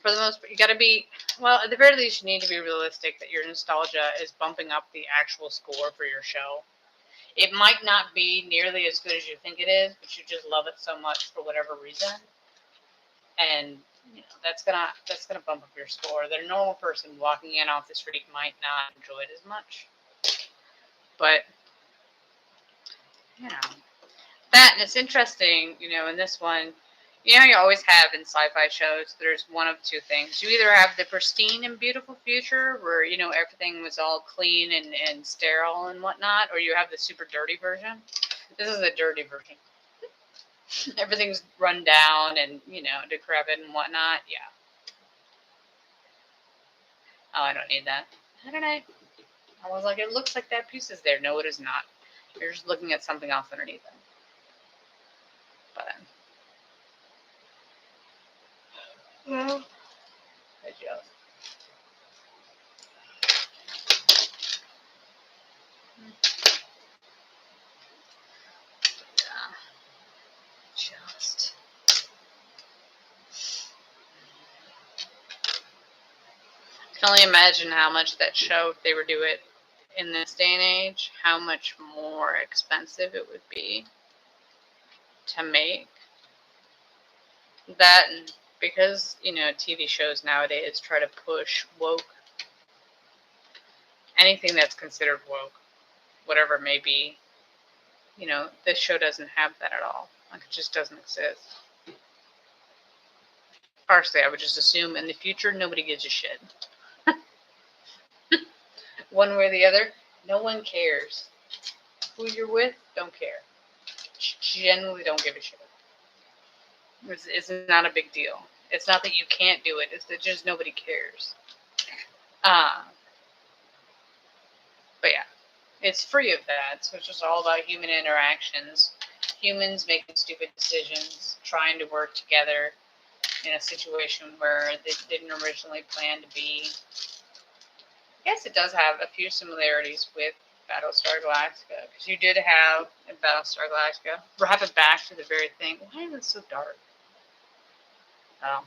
Speaker 1: For the most part, you got to be, well, at the very least, you need to be realistic that your nostalgia is bumping up the actual score for your show. It might not be nearly as good as you think it is, but you just love it so much for whatever reason. And that's gonna bump up your score. The normal person walking in off the street might not enjoy it as much. But that, and it's interesting, in this one, you always have in sci-fi shows, there's one of two things. You either have the pristine and beautiful future where, everything was all clean and sterile and whatnot, or you have the super dirty version. This is the dirty version. Everything's run down and, decrepit and whatnot. Yeah. Oh, I don't need that. How did I was like, it looks like that piece is there. No, it is not. You're just looking at something else underneath it. But, well, I just. I can only imagine how much that show, if they were to do it in this day and age, how much more expensive it would be to make. That, and because, TV shows nowadays try to push woke, anything that's considered woke, whatever it may be, this show doesn't have that at all. Like, it just doesn't exist. Partially, I would just assume in the future, nobody gives a shit. One way or the other, no one cares. Who you're with, don't care. Generally don't give a shit. It's not a big deal. It's not that you can't do it. It's that just nobody cares. But yeah, it's free of that. So it's just all about human interactions. Humans making stupid decisions, trying to work together in a situation where they didn't originally plan to be. I guess it does have a few similarities with Battlestar Galactica, because you did have in Battlestar Galactica, wrap it back to the very thing. Why is it so dark? Oh.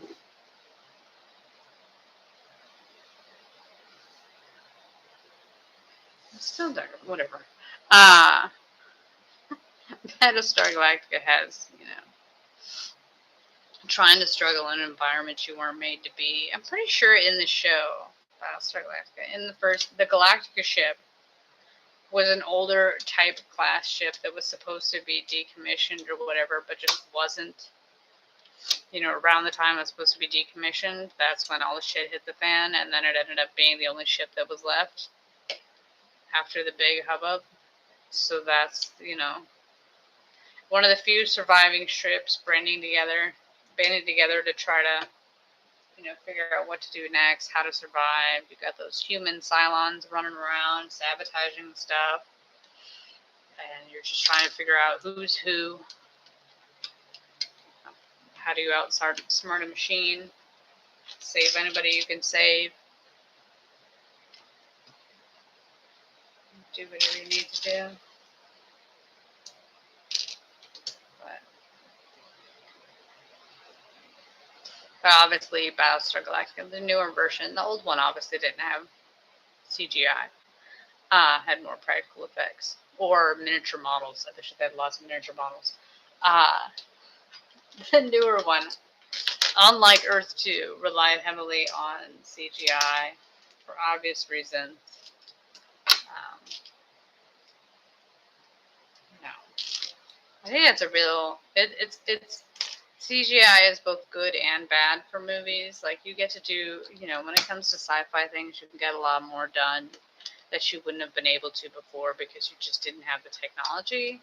Speaker 1: It's still dark. Whatever. Battlestar Galactica has, trying to struggle in an environment you weren't made to be. I'm pretty sure in the show, Battlestar Galactica, in the Galactica ship was an older type class ship that was supposed to be decommissioned or whatever, but just wasn't. Around the time it was supposed to be decommissioned, that's when all the shit hit the fan, and then it ended up being the only ship that was left after the big hubbub. So that's, one of the few surviving ships banding together to try to, figure out what to do next, how to survive. You got those human Cylons running around, sabotaging stuff, and you're just trying to figure out who's who. How do you outsmart a machine? Save anybody you can save. Do whatever you need to do. But obviously, Battlestar Galactica, the newer version, the old one obviously didn't have CGI. had more practical effects. Or miniature models. I wish it had lots of miniature models. The newer one, unlike Earth 2, relied heavily on CGI for obvious reasons. No. I think that's a real, it's CGI is both good and bad for movies. Like, you get to do, when it comes to sci-fi things, you can get a lot more done that you wouldn't have been able to before because you just didn't have the technology.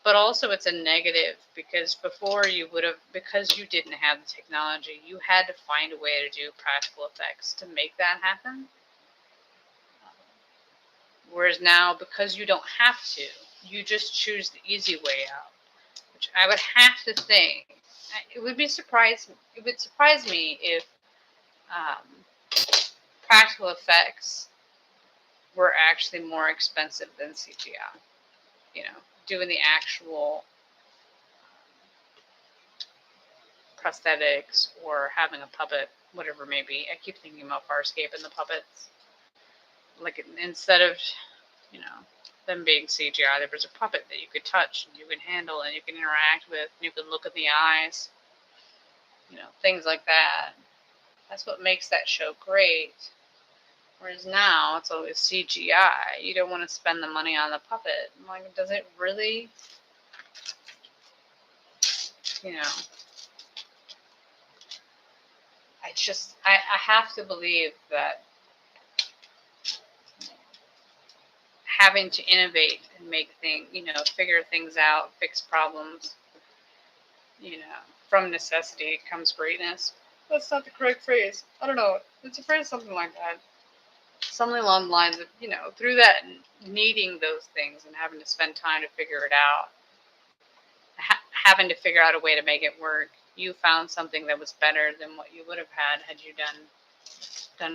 Speaker 1: But also it's a negative because before because you didn't have the technology, you had to find a way to do practical effects to make that happen. Whereas now, because you don't have to, you just choose the easy way out, which I would have to think. It would surprise me if practical effects were actually more expensive than CGI. Doing the actual prosthetics or having a puppet, whatever it may be. I keep thinking about Farscape and the puppets. Like, instead of, them being CGI, there was a puppet that you could touch and you could handle and you can interact with and you can look in the eyes. Things like that. That's what makes that show great. Whereas now, it's always CGI. You don't want to spend the money on the puppet. I'm like, does it really? I have to believe that having to innovate and make things, figure things out, fix problems, from necessity comes greatness. That's not the correct phrase. I don't know. It's a phrase, something like that. Something along the lines of, through that needing those things and having to spend time to figure it out, having to figure out a way to make it work, you found something that was better than what you would have had you done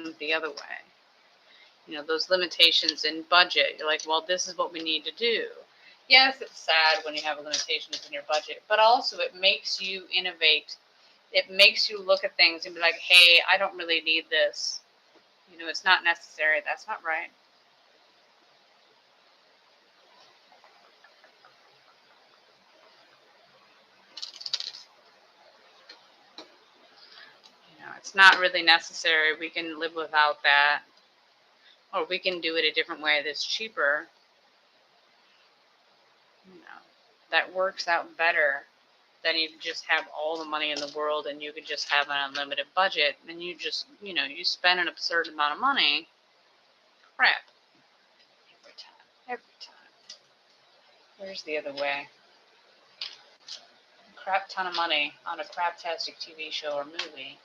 Speaker 1: it the other way. Those limitations in budget, you're like, well, this is what we need to do. Yes, it's sad when you have limitations in your budget, but also it makes you innovate. It makes you look at things and be like, hey, I don't really need this. It's not necessary. That's not right. It's not really necessary. We can live without that. Or we can do it a different way that's cheaper. That works out better than you just have all the money in the world and you could just have an unlimited budget and you just, you spend an absurd amount of money. Crap. Every time. Where's the other way? A crap ton of money on a craptastic TV show or movie.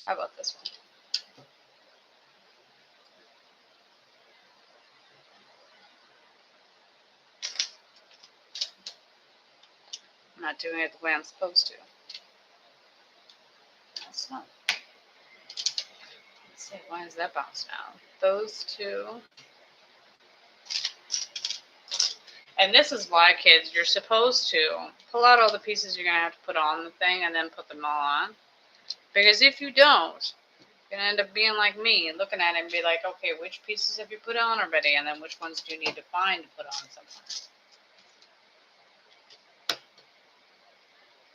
Speaker 1: How about this one? I'm not doing it the way I'm supposed to. That's not. Let's see, why is that bounced now? Those two. And this is why, kids, you're supposed to pull out all the pieces you're going to have to put on the thing and then put them all on. Because if you don't, you're going to end up being like me and looking at it and be like, okay, which pieces have you put on already? And then which ones do you need to find to put on somewhere?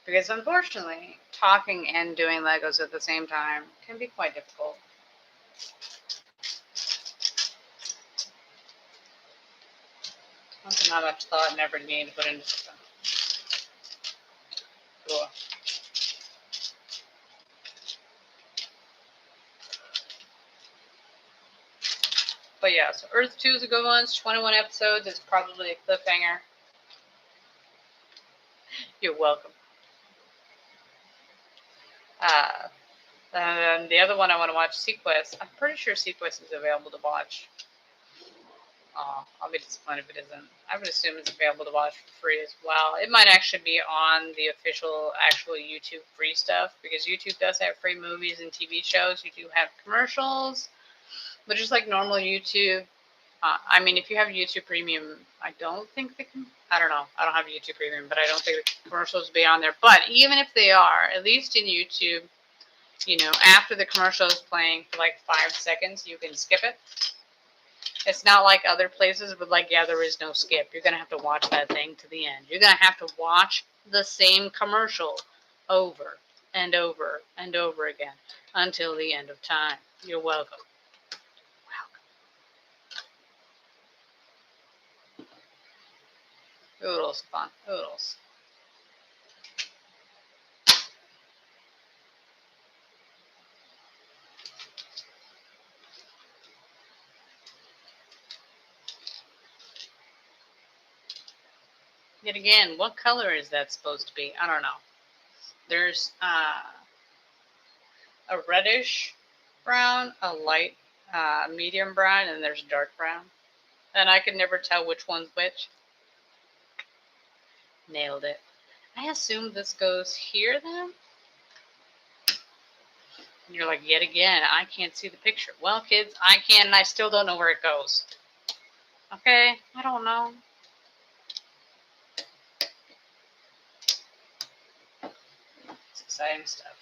Speaker 1: Because unfortunately, talking and doing Legos at the same time can be quite difficult. Not much thought and effort needed to put into something. Cool. But yeah, so Earth 2 is a good one. It's 21 episodes. It's probably a cliffhanger. You're welcome. And the other one I want to watch, Sequest. I'm pretty sure Sequest is available to watch. I'll be disappointed if it isn't. I would assume it's available to watch for free as well. It might actually be on the official, actual YouTube free stuff, because YouTube does have free movies and TV shows. You do have commercials, but just like normal YouTube, I mean, if you have YouTube Premium, I don't think they can. I don't know. I don't have YouTube Premium, but I don't think the commercials will be on there. But even if they are, at least in YouTube, you know, after the commercial is playing for like 5 seconds, you can skip it. It's not like other places, but like, yeah, there is no skip. You're going to have to watch that thing to the end. You're going to have to watch the same commercial over and over and over again until the end of time. You're welcome. Oodles, fun. Oodles. Yet again, what color is that supposed to be? I don't know. There's a reddish brown, a light medium brown, and there's dark brown. And I could never tell which one's which. Nailed it. I assume this goes here then? And you're like, yet again, I can't see the picture. Well, kids, I can, and I still don't know where it goes. Okay? I don't know. It's exciting stuff.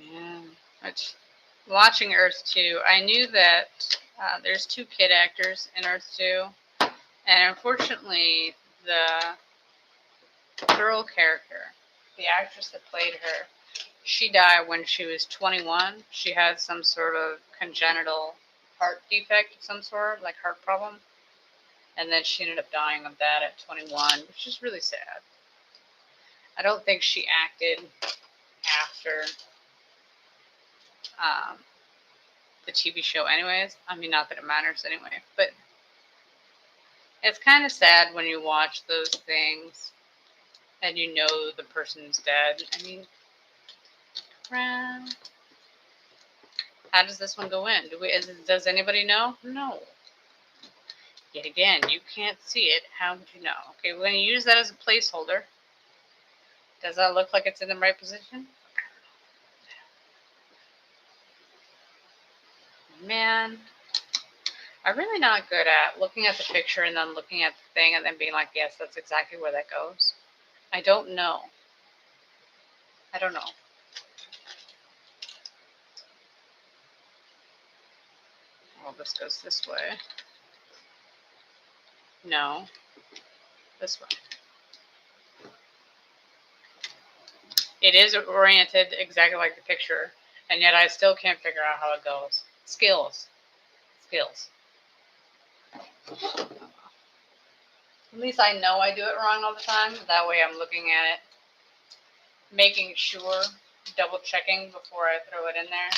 Speaker 1: Yeah. Watching Earth 2, I knew that there's 2 kid actors in Earth 2. And unfortunately, the girl character, the actress that played her, she died when she was 21. She had some sort of congenital heart defect of some sort, like heart problem. And then she ended up dying of that at 21, which is really sad. I don't think she acted after the TV show anyways. I mean, not that it matters anyway, but it's kind of sad when you watch those things and you know the person's dead. I mean, how does this one go in? Does anybody know? No. Yet again, you can't see it. How would you know? Okay, we're going to use that as a placeholder. Does that look like it's in the right position? Man, I'm really not good at looking at the picture and then looking at the thing and then being like, yes, that's exactly where that goes. I don't know. I don't know. Well, this goes this way. No. This way. It is oriented exactly like the picture, and yet I still can't figure out how it goes. Skills. At least I know I do it wrong all the time. That way I'm looking at it, making sure, double checking before I throw it in there.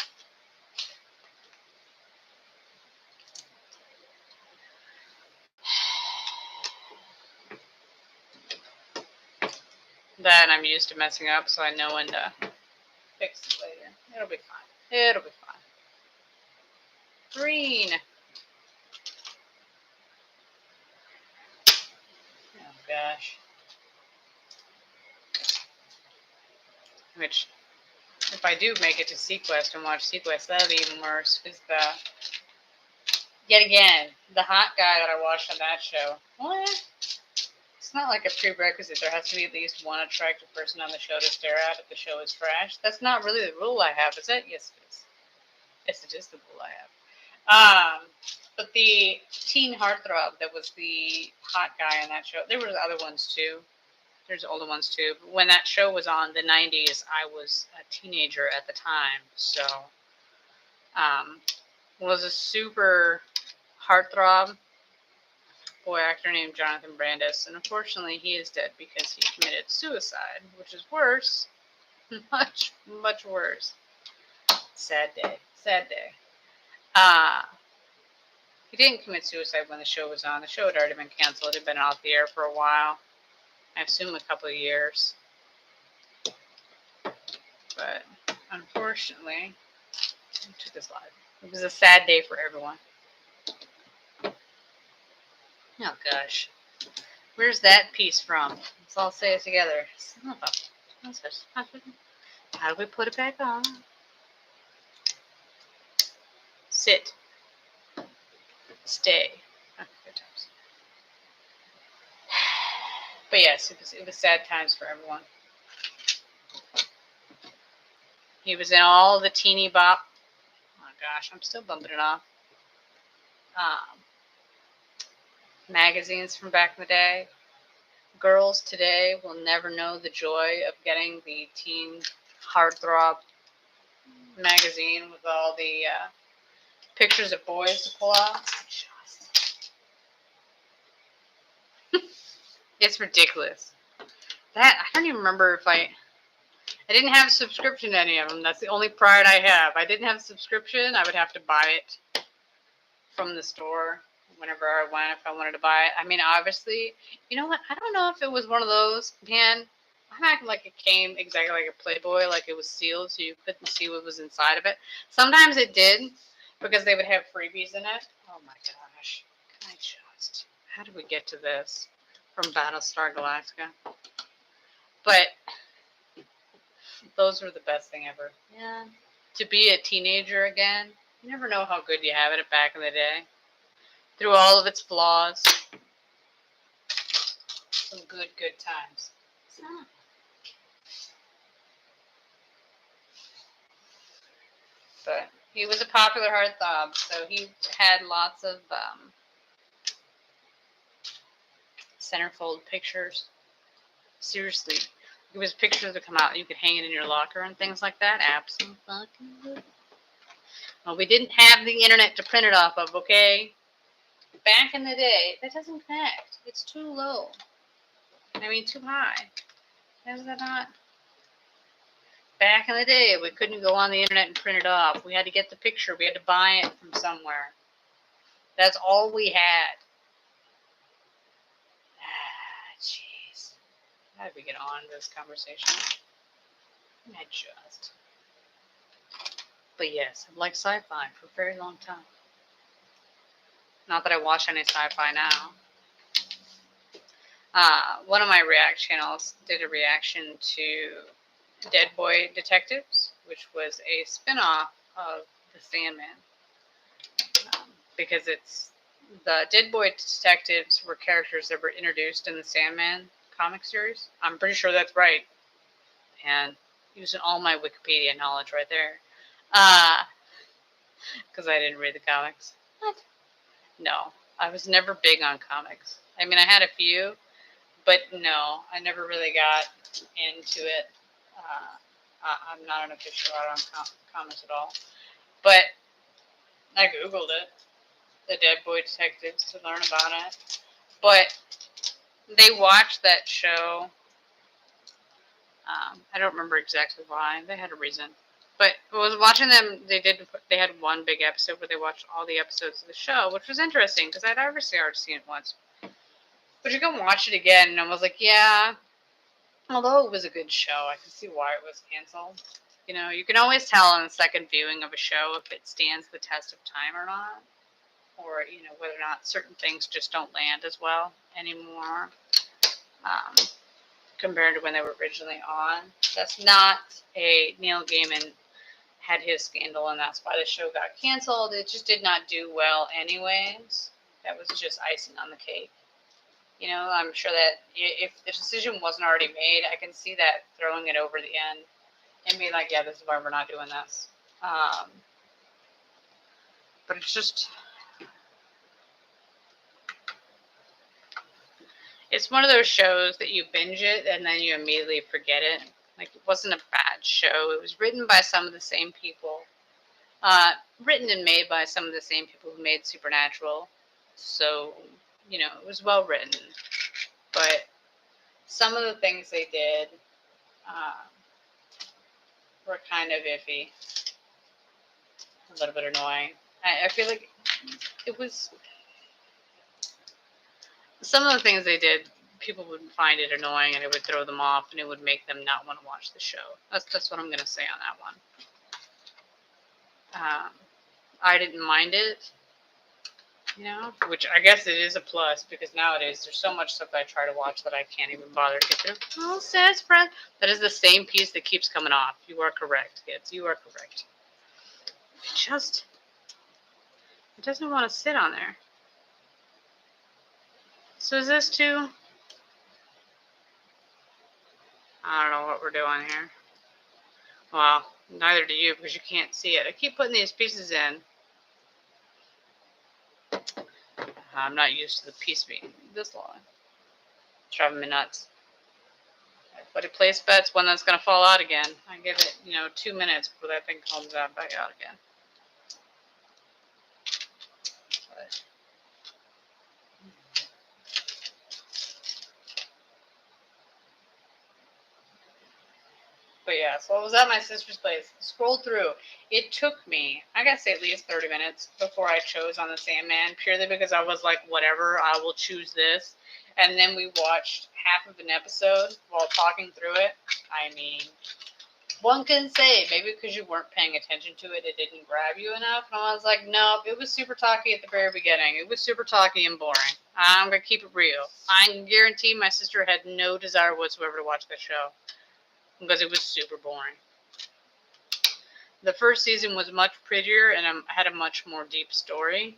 Speaker 1: Then I'm used to messing up, so I know when to fix it later. It'll be fine. It'll be fine. Green. Oh gosh. Which, if I do make it to Sequest and watch Sequest, that'll be even worse. Is yet again, the hot guy that I watched on that show. What? It's not like a prerequisite. There has to be at least one attractive person on the show to stare at if the show is trash. That's not really the rule I have, is it? Yes, it is. Yes, it is the rule I have. But the teen heartthrob that was the hot guy on that show, there were other ones too. There's older ones too. But when that show was on, the 90s, I was a teenager at the time. So, was a super heartthrob boy actor named Jonathan Brandis, and unfortunately he is dead because he committed suicide, which is worse. Much, much worse. Sad day. Sad day. He didn't commit suicide when the show was on. The show had already been canceled. It had been off the air for a while. I assume a couple of years. But unfortunately, he took his life. It was a sad day for everyone. Oh gosh. Where's that piece from? Let's all say it together. How do we put it back on? Sit. Stay. Okay, good times. But yes, it was sad times for everyone. He was in all the teeny bop. Oh gosh, I'm still bumping it off. Magazines from back in the day. Girls today will never know the joy of getting the teen heartthrob magazine with all the pictures of boys to pull out. It's ridiculous. That I don't even remember if I didn't have a subscription to any of them. That's the only pride I have. I didn't have a subscription. I would have to buy it from the store whenever I went if I wanted to buy it. I mean, obviously, you know what? I don't know if it was one of those. Man, I'm acting like it came exactly like a Playboy, like it was sealed so you couldn't see what was inside of it. Sometimes it did because they would have freebies in it. Oh my gosh. Can I just... How did we get to this? From Battlestar Galactica. But those were the best thing ever. Yeah. To be a teenager again, you never know how good you have it back in the day. Through all of its flaws. Some good times. But he was a popular heartthrob, so he had lots of centerfold pictures. Seriously. It was pictures that come out. You could hang it in your locker and things like that. Absolutely. Well, we didn't have the internet to print it off of, okay? Back in the day, that doesn't connect. It's too low. I mean, too high. Is that not? Back in the day, we couldn't go on the internet and print it off. We had to get the picture. We had to buy it from somewhere. That's all we had. Jeez. How did we get on this conversation? I just. But yes, I've liked sci-fi for a very long time. Not that I watch any sci-fi now. One of my React channels did a reaction to Dead Boy Detectives, which was a spin-off of The Sandman. Because it's the Dead Boy Detectives were characters that were introduced in the Sandman comic series. I'm pretty sure that's right. And using all my Wikipedia knowledge right there. Because I didn't read the comics. What? No, I was never big on comics. I mean, I had a few, but no, I never really got into it. I'm not an aficionado on comics at all. But I Googled it, the Dead Boy Detectives, to learn about it. But they watched that show. I don't remember exactly why. They had a reason. But I was watching them. They had one big episode where they watched all the episodes of the show, which was interesting because I'd obviously already seen it once. But you go watch it again, and I was like, yeah. Although it was a good show, I can see why it was canceled. You know, you can always tell on the second viewing of a show if it stands the test of time or not, or you know whether or not certain things just don't land as well anymore. Compared to when they were originally on. That's not a Neil Gaiman had his scandal and that's why the show got canceled. It just did not do well anyways. That was just icing on the cake. You know, I'm sure that if the decision wasn't already made, I can see that throwing it over the end and being like, yeah, this is why we're not doing this. But it's just... It's one of those shows that you binge it and then you immediately forget it. Like, it wasn't a bad show. It was written by some of the same people. Written and made by some of the same people who made Supernatural. So, you know, it was well written. But some of the things they did were kind of iffy. A little bit annoying. I feel like it was... Some of the things they did, people would find it annoying and it would throw them off and it would make them not want to watch the show. That's what I'm going to say on that one. I didn't mind it. You know, which I guess it is a plus because nowadays there's so much stuff I try to watch that I can't even bother to get through. Oh, says Fred. That is the same piece that keeps coming off. You are correct, kids. You are correct. It doesn't want to sit on there. So is this too? I don't know what we're doing here. Well, neither do you because you can't see it. I keep putting these pieces in. I'm not used to the piece being this long. It's driving me nuts. But he place bets when that's going to fall out again. I give it, 2 minutes before that thing comes back out again. But yeah, so I was at my sister's place. Scrolled through. It took me, I gotta say, at least 30 minutes before I chose on the Sandman, purely because I was like, whatever, I will choose this. And then we watched half of an episode while talking through it. I mean, one can say, maybe because you weren't paying attention to it, it didn't grab you enough. And I was like, nope, it was super talky at the very beginning. It was super talky and boring. I'm going to keep it real. I can guarantee my sister had no desire whatsoever to watch that show because it was super boring. The first season was much prettier and had a much more deep story.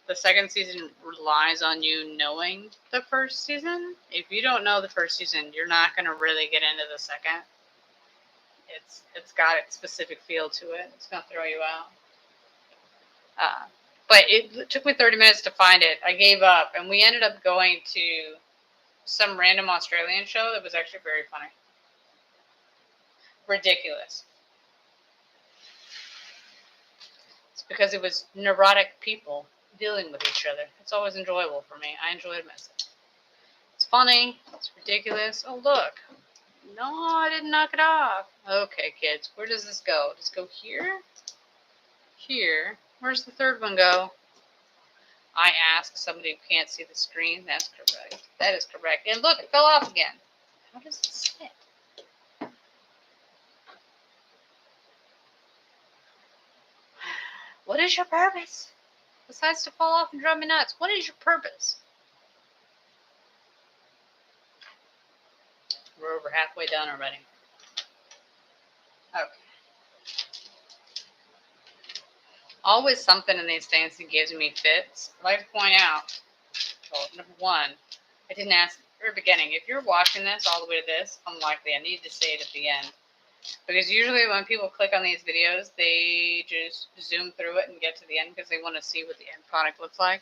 Speaker 1: The second season relies on you knowing the first season. If you don't know the first season, you're not going to really get into the second. It's got its specific feel to it. It's going to throw you out. But it took me 30 minutes to find it. I gave up, and we ended up going to some random Australian show that was actually very funny. Ridiculous. It's because it was neurotic people dealing with each other. It's always enjoyable for me. I enjoy it immensely. It's funny. It's ridiculous. Oh, look. No, I didn't knock it off. Okay, kids. Where does this go? Does it go here? Here. Where's the third one go? I asked somebody who can't see the screen. That's correct. That is correct. And look, it fell off again. How does it sit? What is your purpose? Besides to fall off and drive me nuts, what is your purpose? We're over halfway done already. Okay. Always something in these things that gives me fits. I'd like to point out, number one, I didn't ask at the very beginning. If you're watching this all the way to this, unlikely. I need to say it at the end. Because usually when people click on these videos, they just zoom through it and get to the end because they want to see what the end product looks like.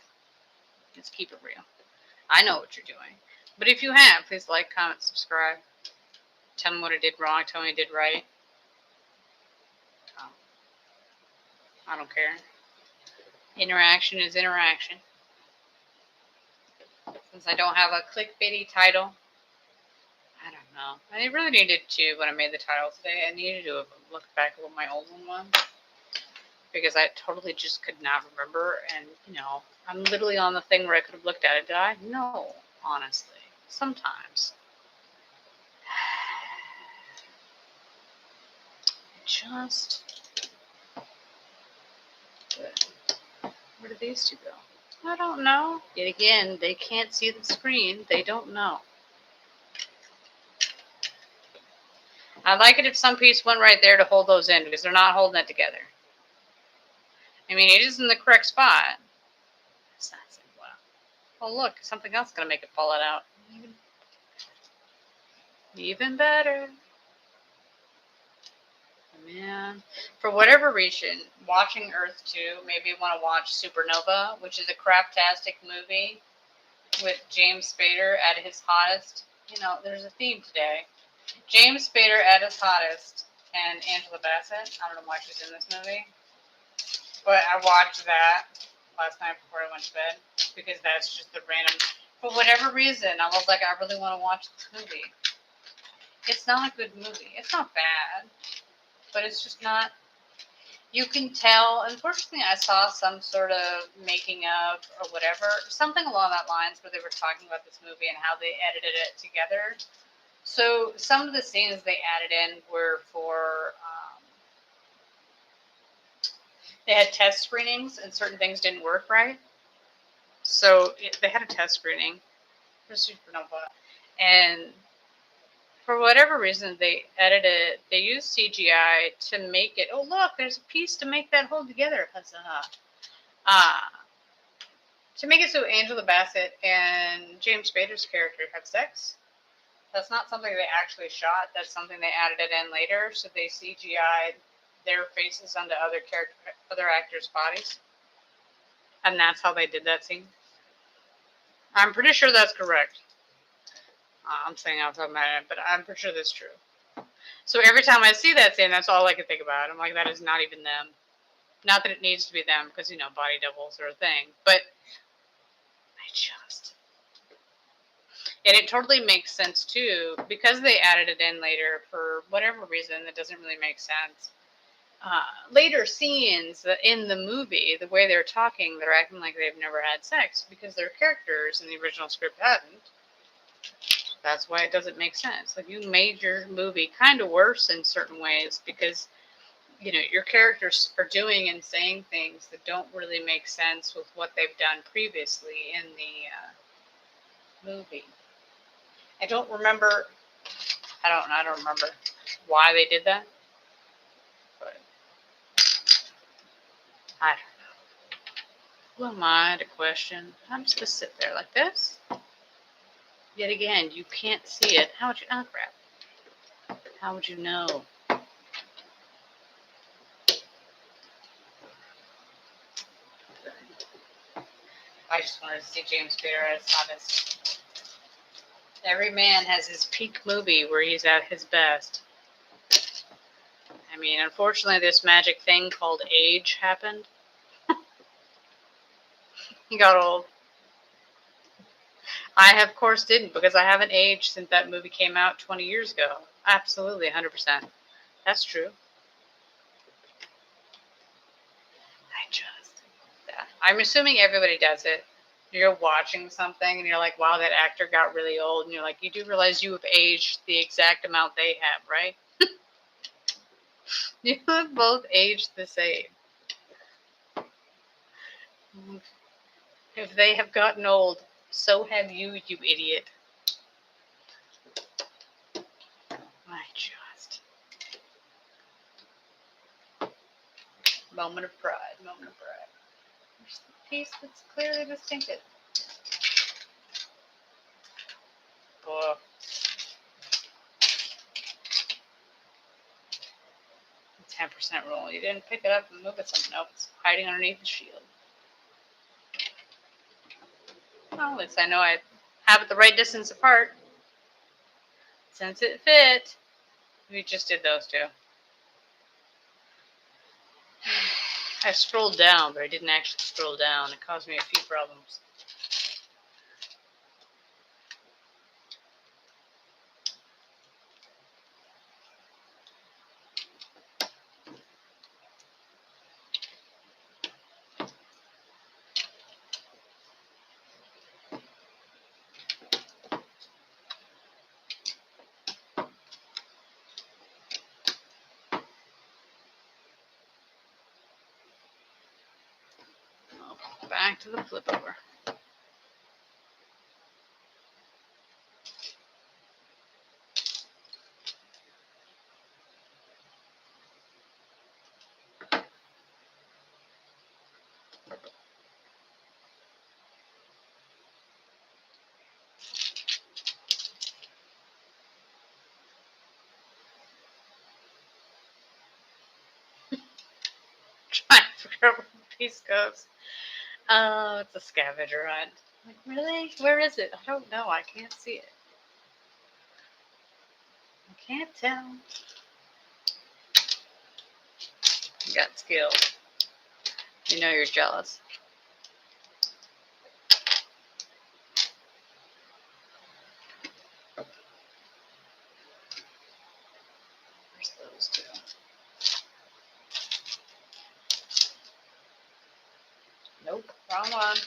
Speaker 1: Let's keep it real. I know what you're doing. But if you have, please like, comment, subscribe. Tell me what I did wrong. Tell me I did right. I don't care. Interaction is interaction. Since I don't have a clickbaity title, I don't know. I really needed to, when I made the title today, I needed to look back at what my old one was. Because I totally just could not remember. And, I'm literally on the thing where I could have looked at it. Did I? No, honestly. Sometimes. Where did these two go? I don't know. Yet again, they can't see the screen. They don't know. I'd like it if some piece went right there to hold those in because they're not holding it together. I mean, it is in the correct spot. It's not saying, wow. Oh, look, something else is going to make it fall out. Even better. Man, for whatever reason, watching Earth 2 made me want to watch Supernova, which is a craptastic movie with James Spader at his hottest. There's a theme today. James Spader at his hottest and Angela Bassett. I don't know why she's in this movie. But I watched that last night before I went to bed because that's just the random. For whatever reason, I was like, I really want to watch this movie. It's not a good movie. It's not bad. But it's just not. You can tell. Unfortunately, I saw some sort of making of or whatever, something along that lines where they were talking about this movie and how they edited it together. So some of the scenes they added in were for. They had test screenings and certain things didn't work right. So they had a test screening for Supernova, and for whatever reason, they edited. They used CGI to make it. Oh, look! There's a piece to make that hold together. Huzzah! To make it so Angela Bassett and James Spader's character have sex. That's not something they actually shot. That's something they added it in later. So they CGI'd their faces onto other actors' bodies, and that's how they did that scene. I'm pretty sure that's correct. I'm saying off the top of my head, but I'm pretty sure that's true. So every time I see that scene, that's all I can think about. I'm like, that is not even them. Not that it needs to be them, because, you know, body doubles are a thing. But and it totally makes sense, too, because they added it in later for whatever reason that doesn't really make sense. Later scenes in the movie, the way they're talking, they're acting like they've never had sex because their characters in the original script hadn't. That's why it doesn't make sense. Like, you made your movie kind of worse in certain ways because, you know, your characters are doing and saying things that don't really make sense with what they've done previously in the movie. I don't remember why they did that. But I don't know. Who am I to question? I'm just going to sit there like this. Yet again, you can't see it. How would you... Oh, crap. How would you know? I just wanted to see James Spader as honest. Every man has his peak movie where he's at his best. I mean, unfortunately, this magic thing called age happened. He got old. I, of course, didn't because I haven't aged since that movie came out 20 years ago. Absolutely, 100%. That's true. I'm assuming everybody does it. You're watching something and you're like, wow, that actor got really old. And you're like, you do realize you have aged the exact amount they have, right? You have both aged the same. If they have gotten old, so have you, you idiot. Moment of pride. There's the piece that's clearly distinctive. Oh. 10% rule. You didn't pick it up and move it something. Nope, it's hiding underneath the shield. Well, at least I know I have it the right distance apart. Since it fit, we just did those two. I scrolled down, but I didn't actually scroll down. It caused me a few problems. Back to the flip over. Trying to figure out where the piece goes. Oh, it's a scavenger hunt. Like, really? Where is it? I don't know. I can't see it. I can't tell. You got skills. You know you're jealous. Where's those two? Nope, wrong one.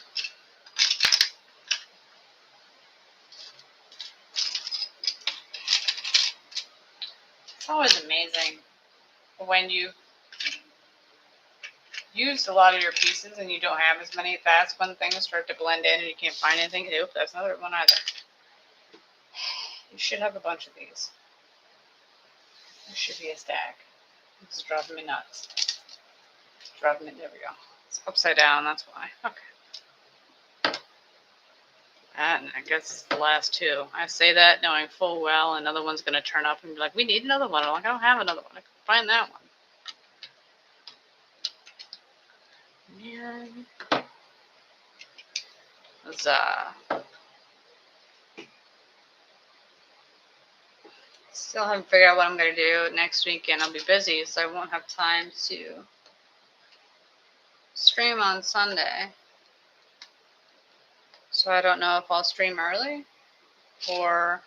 Speaker 1: It's always amazing when you used a lot of your pieces and you don't have as many, that's when things start to blend in and you can't find anything. Nope, that's another one either. You should have a bunch of these. There should be a stack. This is driving me nuts. Driving me, there we go. It's upside down, that's why. Okay. And I guess the last two. I say that knowing full well another one's going to turn up and be like, we need another one. I'm like, I don't have another one. I can find that one. Man. Still haven't figured out what I'm going to do next weekend. I'll be busy, so I won't have time to stream on Sunday. So I don't know if I'll stream early or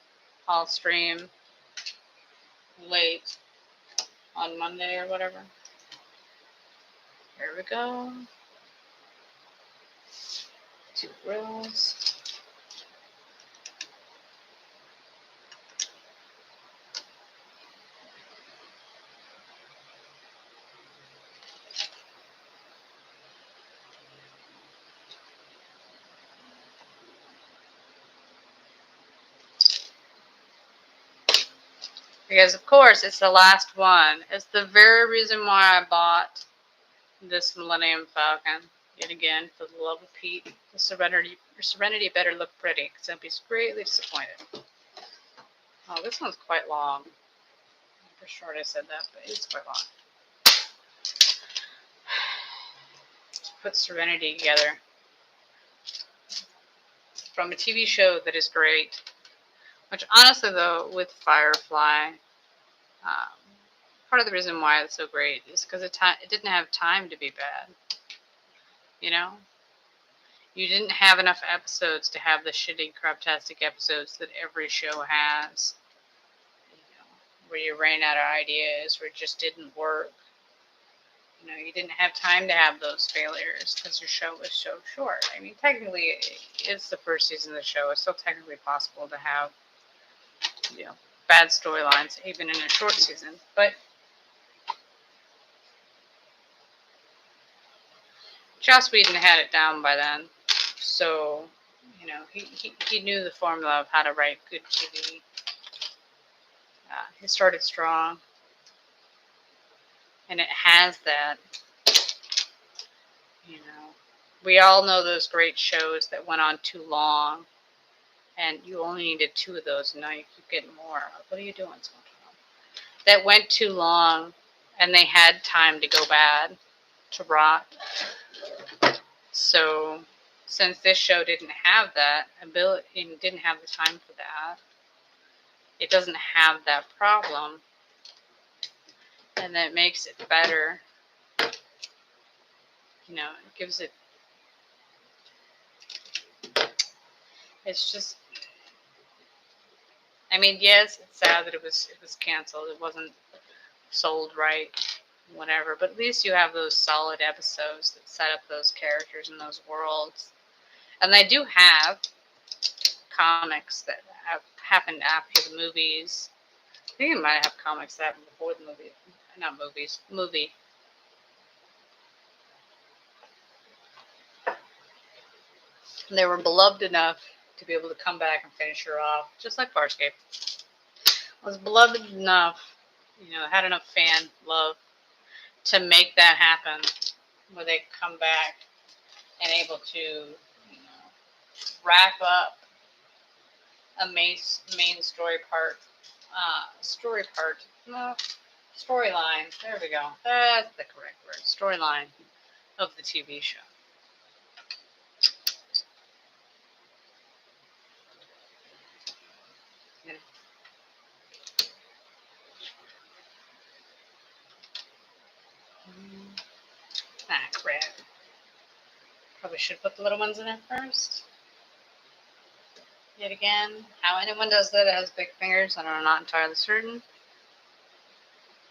Speaker 1: I'll stream late on Monday or whatever. Here we go. 2 grills. Because, of course, it's the last one. It's the very reason why I bought this Millennium Falcon. Yet again, for the love of Pete, the Serenity better look pretty, because I'd be greatly disappointed. Oh, this one's quite long. I'm for sure I said that, but it's quite long. Let's put Serenity together. From a TV show that is great. Which, honestly, though, with Firefly, part of the reason why it's so great is because it didn't have time to be bad. You know? You didn't have enough episodes to have the shitty, craptastic episodes that every show has. You know, where you ran out of ideas, or it just didn't work. You know, you didn't have time to have those failures because your show was so short. I mean, technically, it's the first season of the show. It's still technically possible to have, you know, bad storylines even in a short season, but Joss Whedon had it down by then, so you know he knew the formula of how to write good TV. He started strong, and it has that. You know, we all know those great shows that went on too long. And you only needed 2 of those, and now you keep getting more. What are you doing, SpongeBob? That went too long, and they had time to go bad, to rot. So, since this show didn't have that ability, and didn't have the time for that, it doesn't have that problem, and that makes it better. You know, it gives it. It's just. I mean, yes, it's sad that it was canceled. It wasn't sold right, whatever. But at least you have those solid episodes that set up those characters and those worlds. And they do have comics that have happened after the movies. I think it might have comics that happened before the movie. Not movies. Movie. And they were beloved enough to be able to come back and finish her off, just like Farscape. Was beloved enough, you know, had enough fan love to make that happen, where they come back and able to, you know, wrap up a main storyline. There we go. That's the correct word. Storyline of the TV show. Crap. Probably should put the little ones in there first. Yet again, how anyone does that has big fingers, I'm not entirely certain.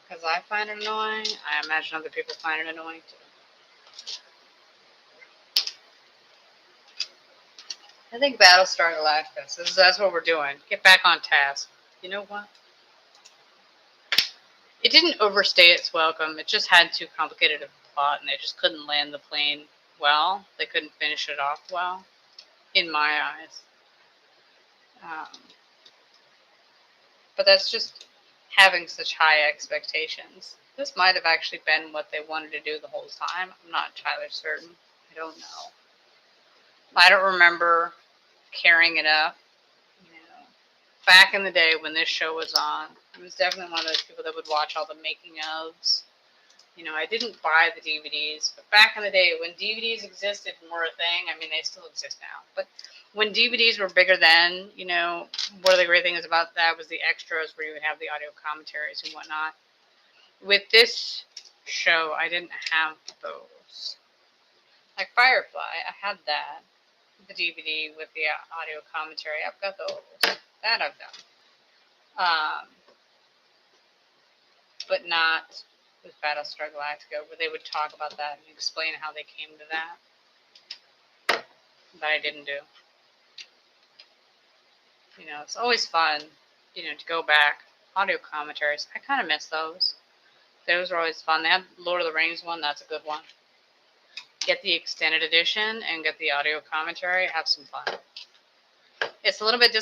Speaker 1: Because I find it annoying. I imagine other people find it annoying too. I think Battlestar Galactica. That's what we're doing. Get back on task. You know what? It didn't overstay its welcome. It just had too complicated of a plot, and they just couldn't land the plane well. They couldn't finish it off well, in my eyes. But that's just having such high expectations. This might have actually been what they wanted to do the whole time. I'm not entirely certain. I don't know. I don't remember caring enough. Back in the day when this show was on, I was definitely one of those people that would watch all the making ofs. I didn't buy the DVDs, but back in the day when DVDs existed and were a thing, I mean, they still exist now, but when DVDs were bigger then, one of the great things about that was the extras where you would have the audio commentaries and whatnot. With this show, I didn't have those. Like Firefly, I had that. The DVD with the audio commentary. I've got those. That I've done. But not with Battlestar Galactica, where they would talk about that and explain how they came to that. That I didn't do. It's always fun, to go back. Audio commentaries. I kind of miss those. Those were always fun. They had Lord of the Rings one. That's a good one. Get the extended edition and get the audio commentary. Have some fun. It's a little bit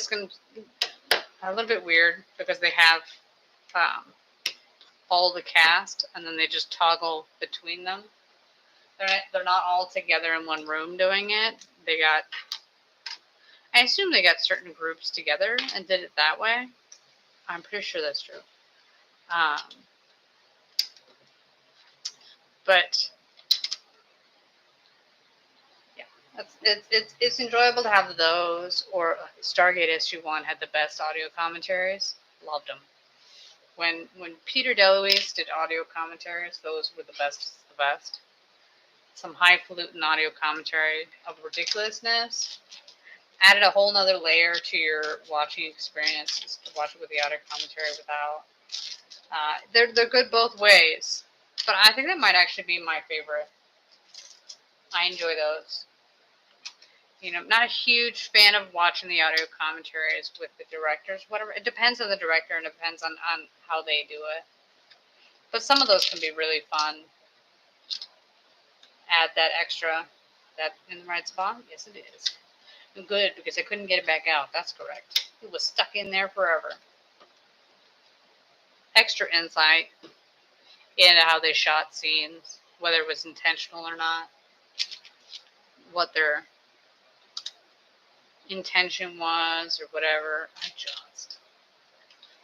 Speaker 1: weird because they have all the cast and then they just toggle between them. They're not all together in one room doing it. I assume they got certain groups together and did it that way. I'm pretty sure that's true. But yeah, it's enjoyable to have those. Or Stargate SG-1 had the best audio commentaries. Loved them. When Peter DeLuise did audio commentaries, those were the best. Some highfalutin audio commentary of ridiculousness added a whole nother layer to your watching experience. Just to watch it with the audio commentary without. They're good both ways, but I think that might actually be my favorite. I enjoy those. Not a huge fan of watching the audio commentaries with the directors. Whatever, it depends on the director and it depends on how they do it. But some of those can be really fun. Add that extra, that in the right spot. Yes, it is. Good, because I couldn't get it back out. That's correct. It was stuck in there forever. Extra insight into how they shot scenes, whether it was intentional or not, what their intention was or whatever.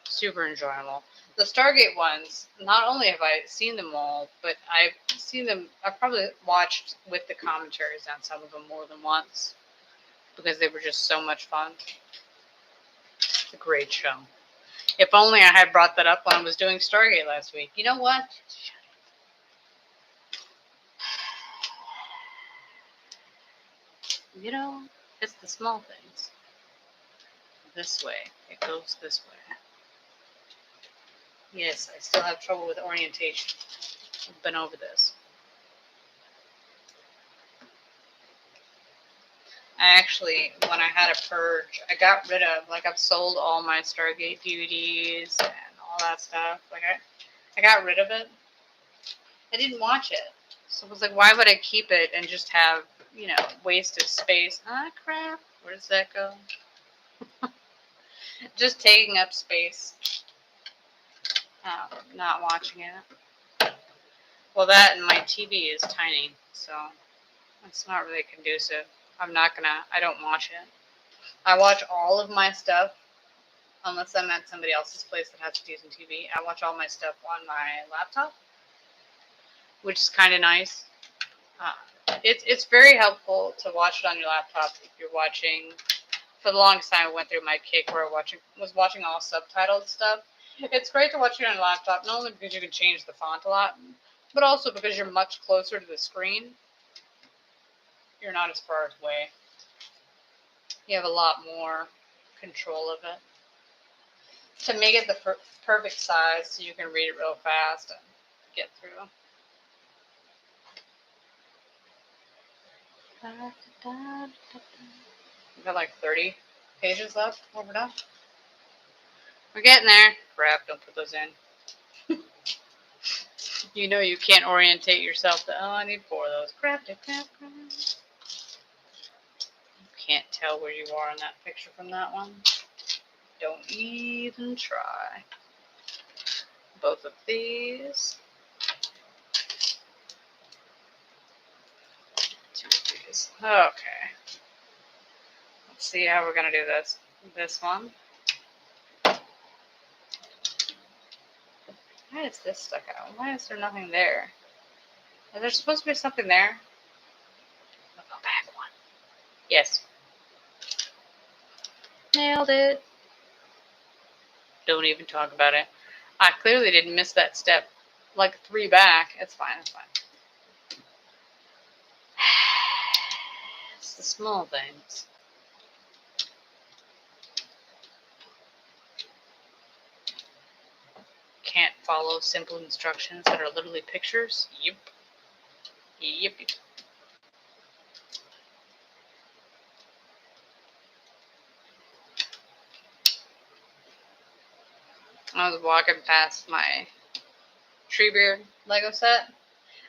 Speaker 1: Super enjoyable. The Stargate ones, not only have I seen them all, but I've probably watched with the commentaries on some of them more than once because they were just so much fun. It's a great show. If only I had brought that up when I was doing Stargate last week. You know what? It's the small things. This way. It goes this way. Yes, I still have trouble with orientation. I've been over this. When I had a purge, I got rid of, I've sold all my Stargate DVDs and all that stuff. I got rid of it. I didn't watch it. So I was like, why would I keep it and just have, wasted space? Ah, crap. Where does that go? Just taking up space. Not watching it. Well, that and my TV is tiny, so it's not really conducive. I don't watch it. I watch all of my stuff, unless I'm at somebody else's place that has a decent TV. I watch all my stuff on my laptop, which is kind of nice. It's very helpful to watch it on your laptop if you're watching. For the longest time, I went through my kick where I was watching all subtitled stuff. It's great to watch it on your laptop, not only because you can change the font a lot, but also because you're much closer to the screen. You're not as far away. You have a lot more control of it. To make it the perfect size so you can read it real fast and get through. We've got 30 pages left before we're done. We're getting there. Crap, don't put those in. You know you can't orientate yourself to, oh, I need 4 of those. Crap. You can't tell where you are in that picture from that one. Don't even try. Both of these. 2 of these. Okay. Let's see how we're going to do this. This one. Why is this stuck out? Why is there nothing there? Is there supposed to be something there? I'll go back one. Yes. Nailed it. Don't even talk about it. I clearly didn't miss that step. Like 3 back. It's fine. It's fine. It's the small things. Can't follow simple instructions that are literally pictures? Yep. Yep. I was walking past my Treebeard Lego set,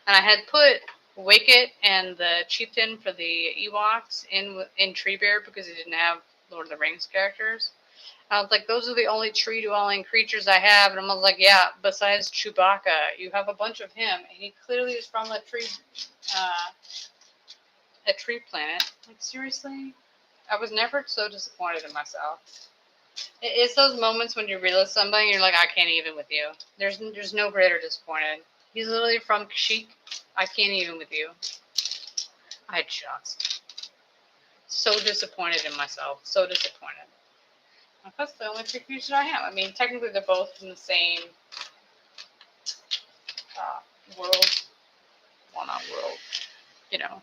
Speaker 1: and I had put Wicket and the Chieftain for the Ewoks in Treebeard because he didn't have Lord of the Rings characters. I was like, those are the only tree-dwelling creatures I have. And I was like, yeah, besides Chewbacca, you have a bunch of him. And he clearly is from a tree planet. Like, seriously? I was never so disappointed in myself. It's those moments when you realize something, and you're like, I can't even with you. There's no greater disappointed. He's literally from Kashyyyk. I can't even with you. I just so disappointed in myself. So disappointed. That's the only 3 creatures I have. I mean, technically they're both from the same world. Well, not world. You know,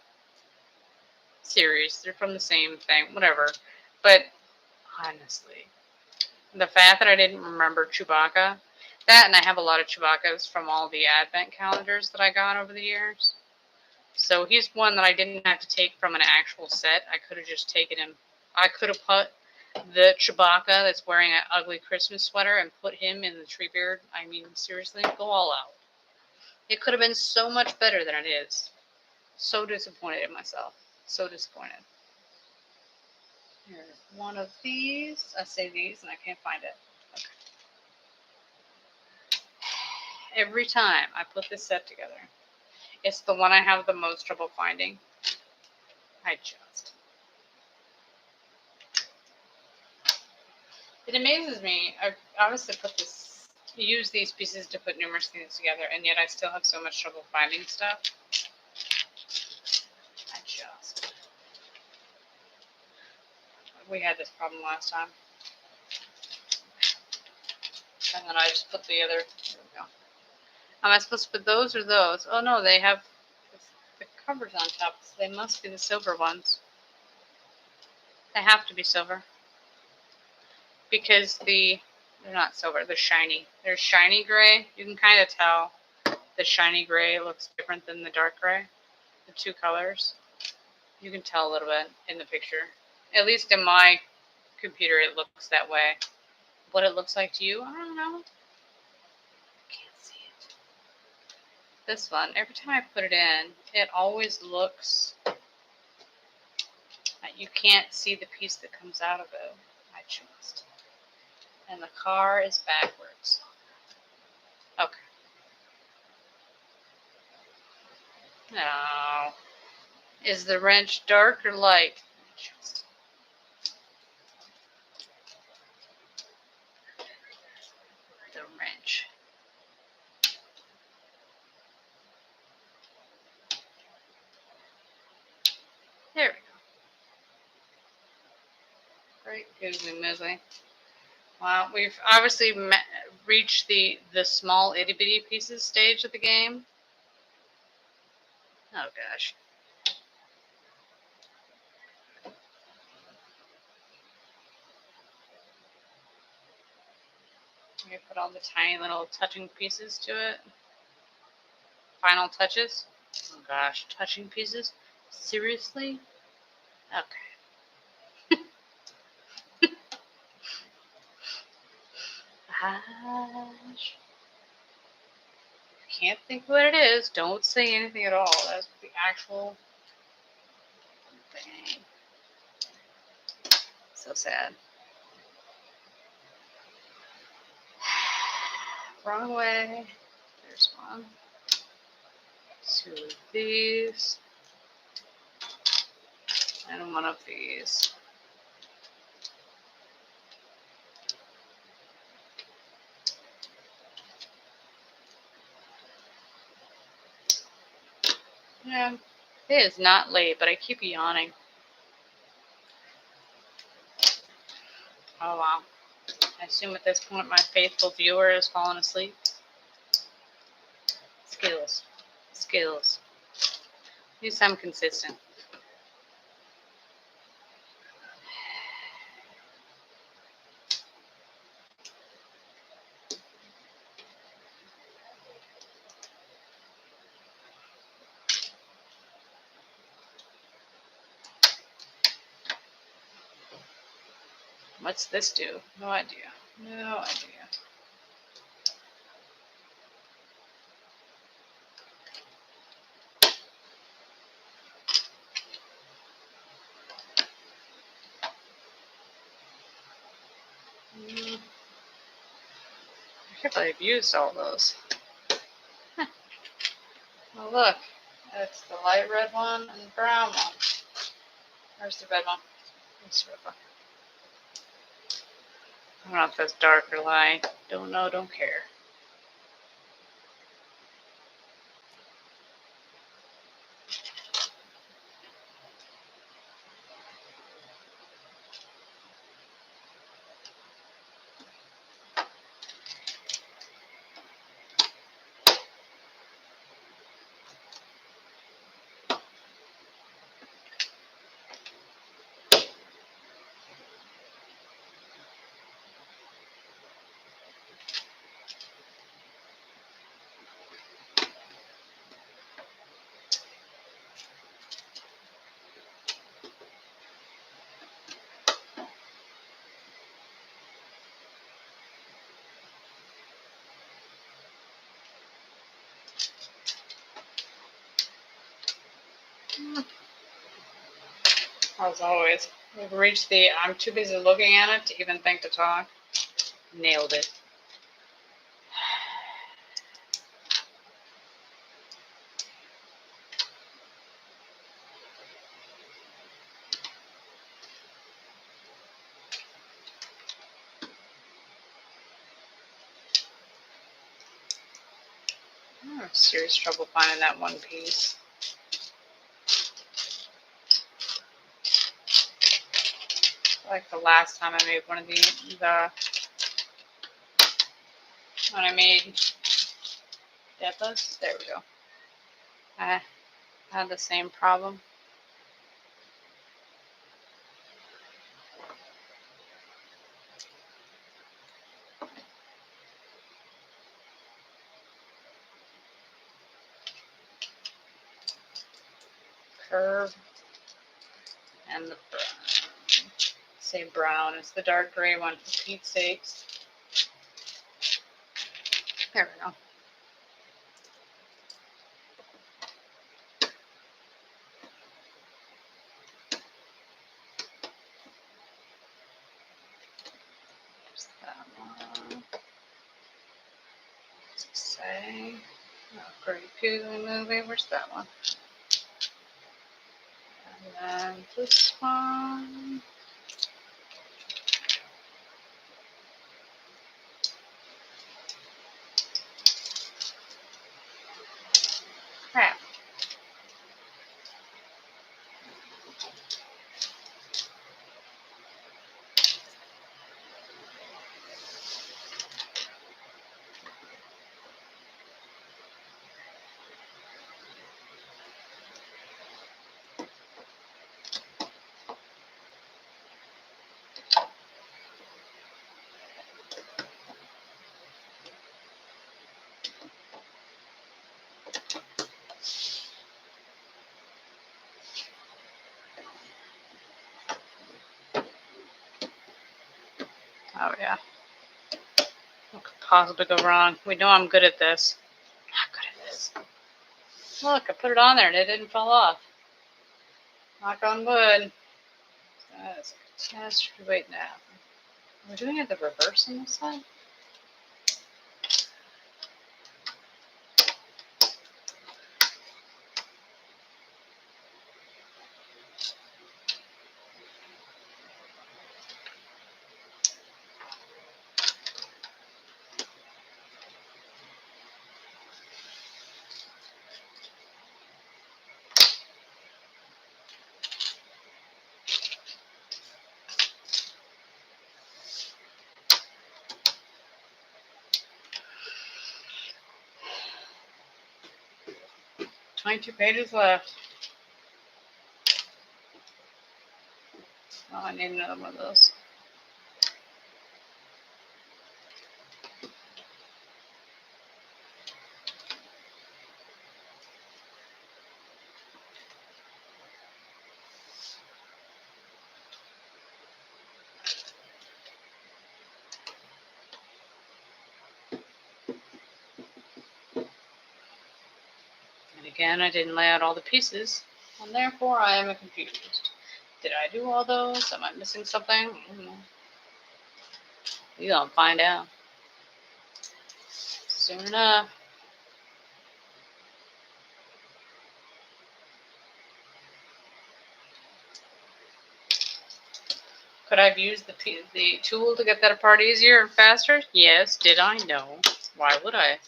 Speaker 1: series. They're from the same thing. Whatever. But honestly, the fact that I didn't remember Chewbacca, that, and I have a lot of Chewbaccas from all the advent calendars that I got over the years. So he's one that I didn't have to take from an actual set. I could have just taken him. I could have put the Chewbacca that's wearing an ugly Christmas sweater and put him in the Treebeard. I mean, seriously, go all out. It could have been so much better than it is. So disappointed in myself. So disappointed. Here's one of these. I say these and I can't find it. Okay. Every time I put this set together, it's the one I have the most trouble finding. It amazes me. I obviously use these pieces to put numerous things together, and yet I still have so much trouble finding stuff. We had this problem last time. And then I just put the other. There we go. Am I supposed to put those or those? Oh no, they have the covers on top, so they must be the silver ones. They have to be silver. Because they're not silver, they're shiny. They're shiny gray. You can kind of tell the shiny gray looks different than the dark gray. The 2 colors. You can tell a little bit in the picture. At least in my computer, it looks that way. What it looks like to you, I don't know. Can't see it. This one, every time I put it in, it always looks like you can't see the piece that comes out of it. I just. And the car is backwards. Okay. No. Is the wrench dark or light? The wrench. There we go. Great googly moogly. Well, we've obviously reached the small itty bitty pieces stage of the game. Oh gosh. We put all the tiny little touching pieces to it. Final touches. Oh gosh, touching pieces? Seriously? Okay. Gosh. can't think what it is. Don't say anything at all. That's the actual thing. So sad. Wrong way. There's one. 2 of these. And 1 of these. Yeah, it is not late, but I keep yawning. Oh, wow. I assume at this point my faithful viewer has fallen asleep. Skills. Skills. At least I'm consistent. What's this do? No idea. No idea. I can't believe I've used all those. Huh. Well, look. It's the light red one and the brown one. Where's the red one? Where's the red one? I don't know if that's dark or light. Don't know, don't care. As always, we've reached the I'm too busy looking at it to even think to talk. Nailed it. I have serious trouble finding that one piece. Like the last time I made one of when I made Deathless, there we go. I had the same problem. Curve and the brown. Say brown. It's the dark gray one, for Pete's sakes. There we go. There's that one. What's it say? Oh, Great Googly Movie. Where's that one? And then this one. Crap. Oh, yeah. What could possibly go wrong? We know I'm good at this. Not good at is. Look, I put it on there and it didn't fall off. Knock on wood. That's a catastrophe. Wait, now. We're doing it the reverse on this side? $22 pages left. Oh, I need another one of those. And again, I didn't lay out all the pieces, and therefore I am confused. Did I do all those? Am I missing something? You're gonna find out soon enough. Could I have used the tool to get that apart easier and faster? Yes. Did I? No. Why would I?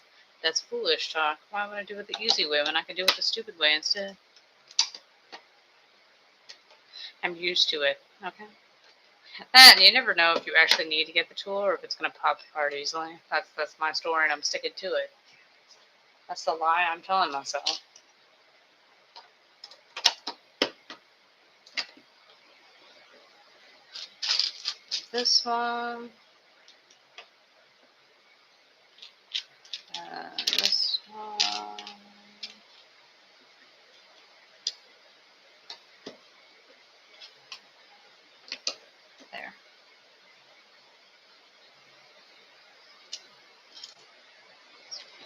Speaker 1: That's foolish talk. Why would I do it the easy way when I can do it the stupid way instead? I'm used to it. Okay. And you never know if you actually need to get the tool or if it's going to pop apart easily. That's my story, and I'm sticking to it. That's the lie I'm telling myself. This one. This one. There.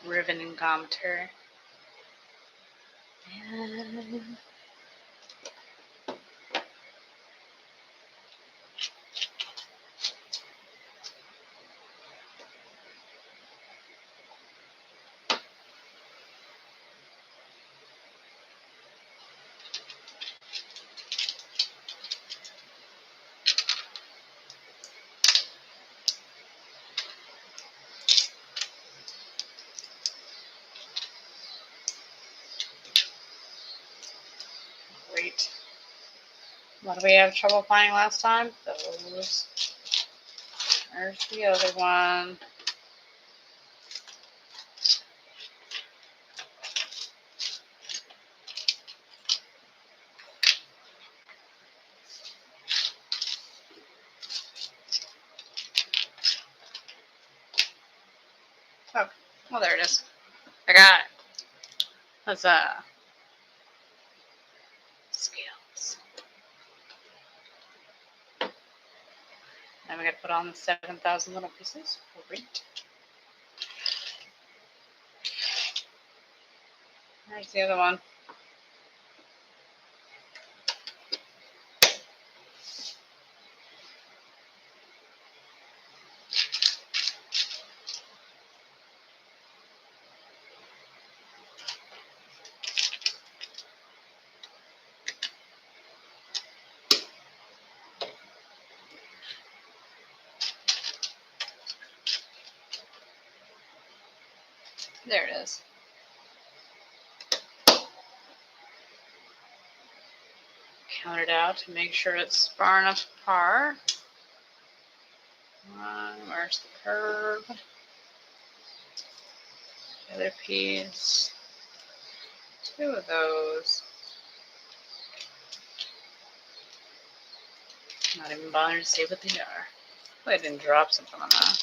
Speaker 1: Ribbon and commentary. And great. What did we have trouble finding last time? Those. There's the other one. Oh, well, there it is. I got it. Let's scales. Now we got to put on the 7,000 little pieces. Great. There's the other one. There it is. Count it out to make sure it's far enough apart. Where's the curve? The other piece. 2 of those. Not even bothering to say what they are. I didn't drop something on that.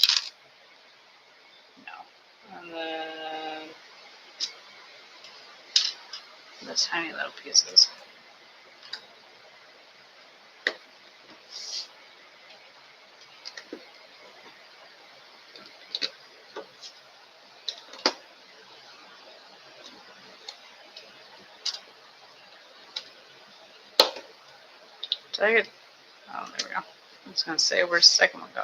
Speaker 1: No. And then the tiny little pieces. Did I get... Oh, there we go. I was going to say, where's the second one go?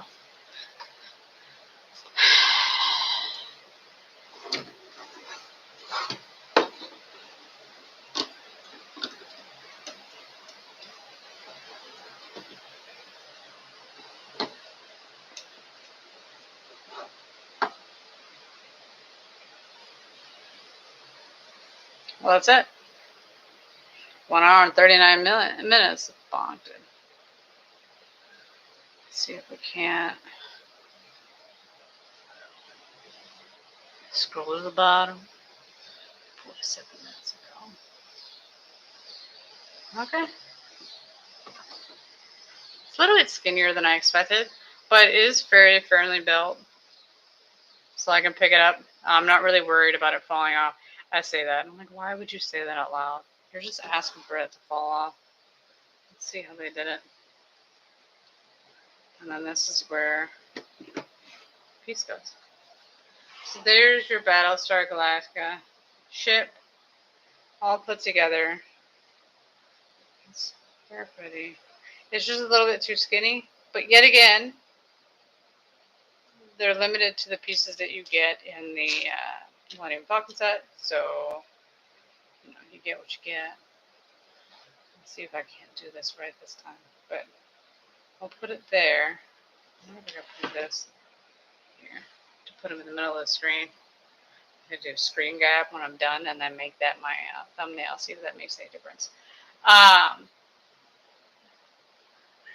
Speaker 1: Well, that's it. 1 hour and 39 minutes. Bonked it. Let's see if we can't scroll to the bottom. 47 minutes ago. Okay. It's a little bit skinnier than I expected, but it is very firmly built. So I can pick it up. I'm not really worried about it falling off. I say that. I'm like, why would you say that out loud? You're just asking for it to fall off. Let's see how they did it. And then this is where the piece goes. So there's your Battlestar Galactica ship, all put together. It's very pretty. It's just a little bit too skinny, but yet again, they're limited to the pieces that you get in the Millennium Falcon set, so you get what you get. Let's see if I can't do this right this time, but I'll put it there. I wonder if I can put this here to put them in the middle of the screen. I'm going to do screen grab when I'm done and then make that my thumbnail. See if that makes any difference. I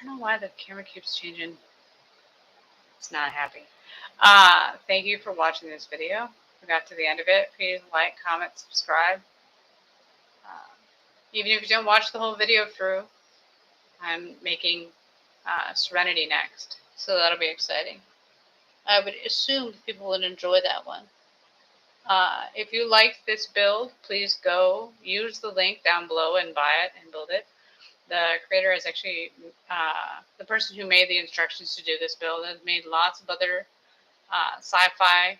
Speaker 1: don't know why the camera keeps changing. It's not happy. Thank you for watching this video. We got to the end of it. Please like, comment, subscribe. Even if you don't watch the whole video through, I'm making Serenity next, so that'll be exciting. I would assume people would enjoy that one. If you liked this build, please go use the link down below and buy it and build it. The creator is actually the person who made the instructions to do this build has made lots of other sci-fi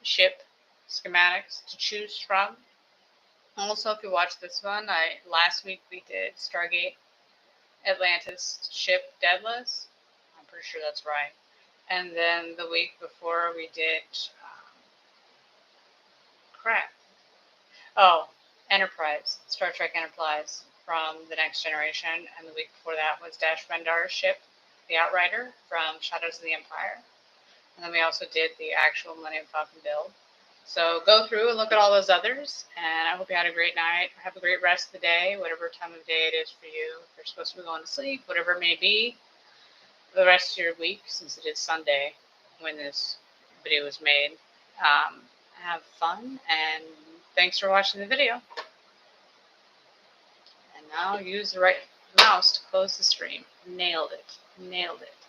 Speaker 1: ship schematics to choose from. Also, if you watch this one, last week we did Stargate Atlantis ship Deadless. I'm pretty sure that's right. And then the week before we did Enterprise, Star Trek Enterprise from The Next Generation. And the week before that was Dash Rendar's ship, the Outrider from Shadows of the Empire. And then we also did the actual Millennium Falcon build. So go through and look at all those others, and I hope you had a great night. Have a great rest of the day, whatever time of day it is for you. If you're supposed to be going to sleep, whatever it may be, for the rest of your week, since it is Sunday when this video was made. Have fun, and thanks for watching the video. And now use the right mouse to close the stream. Nailed it. Nailed it.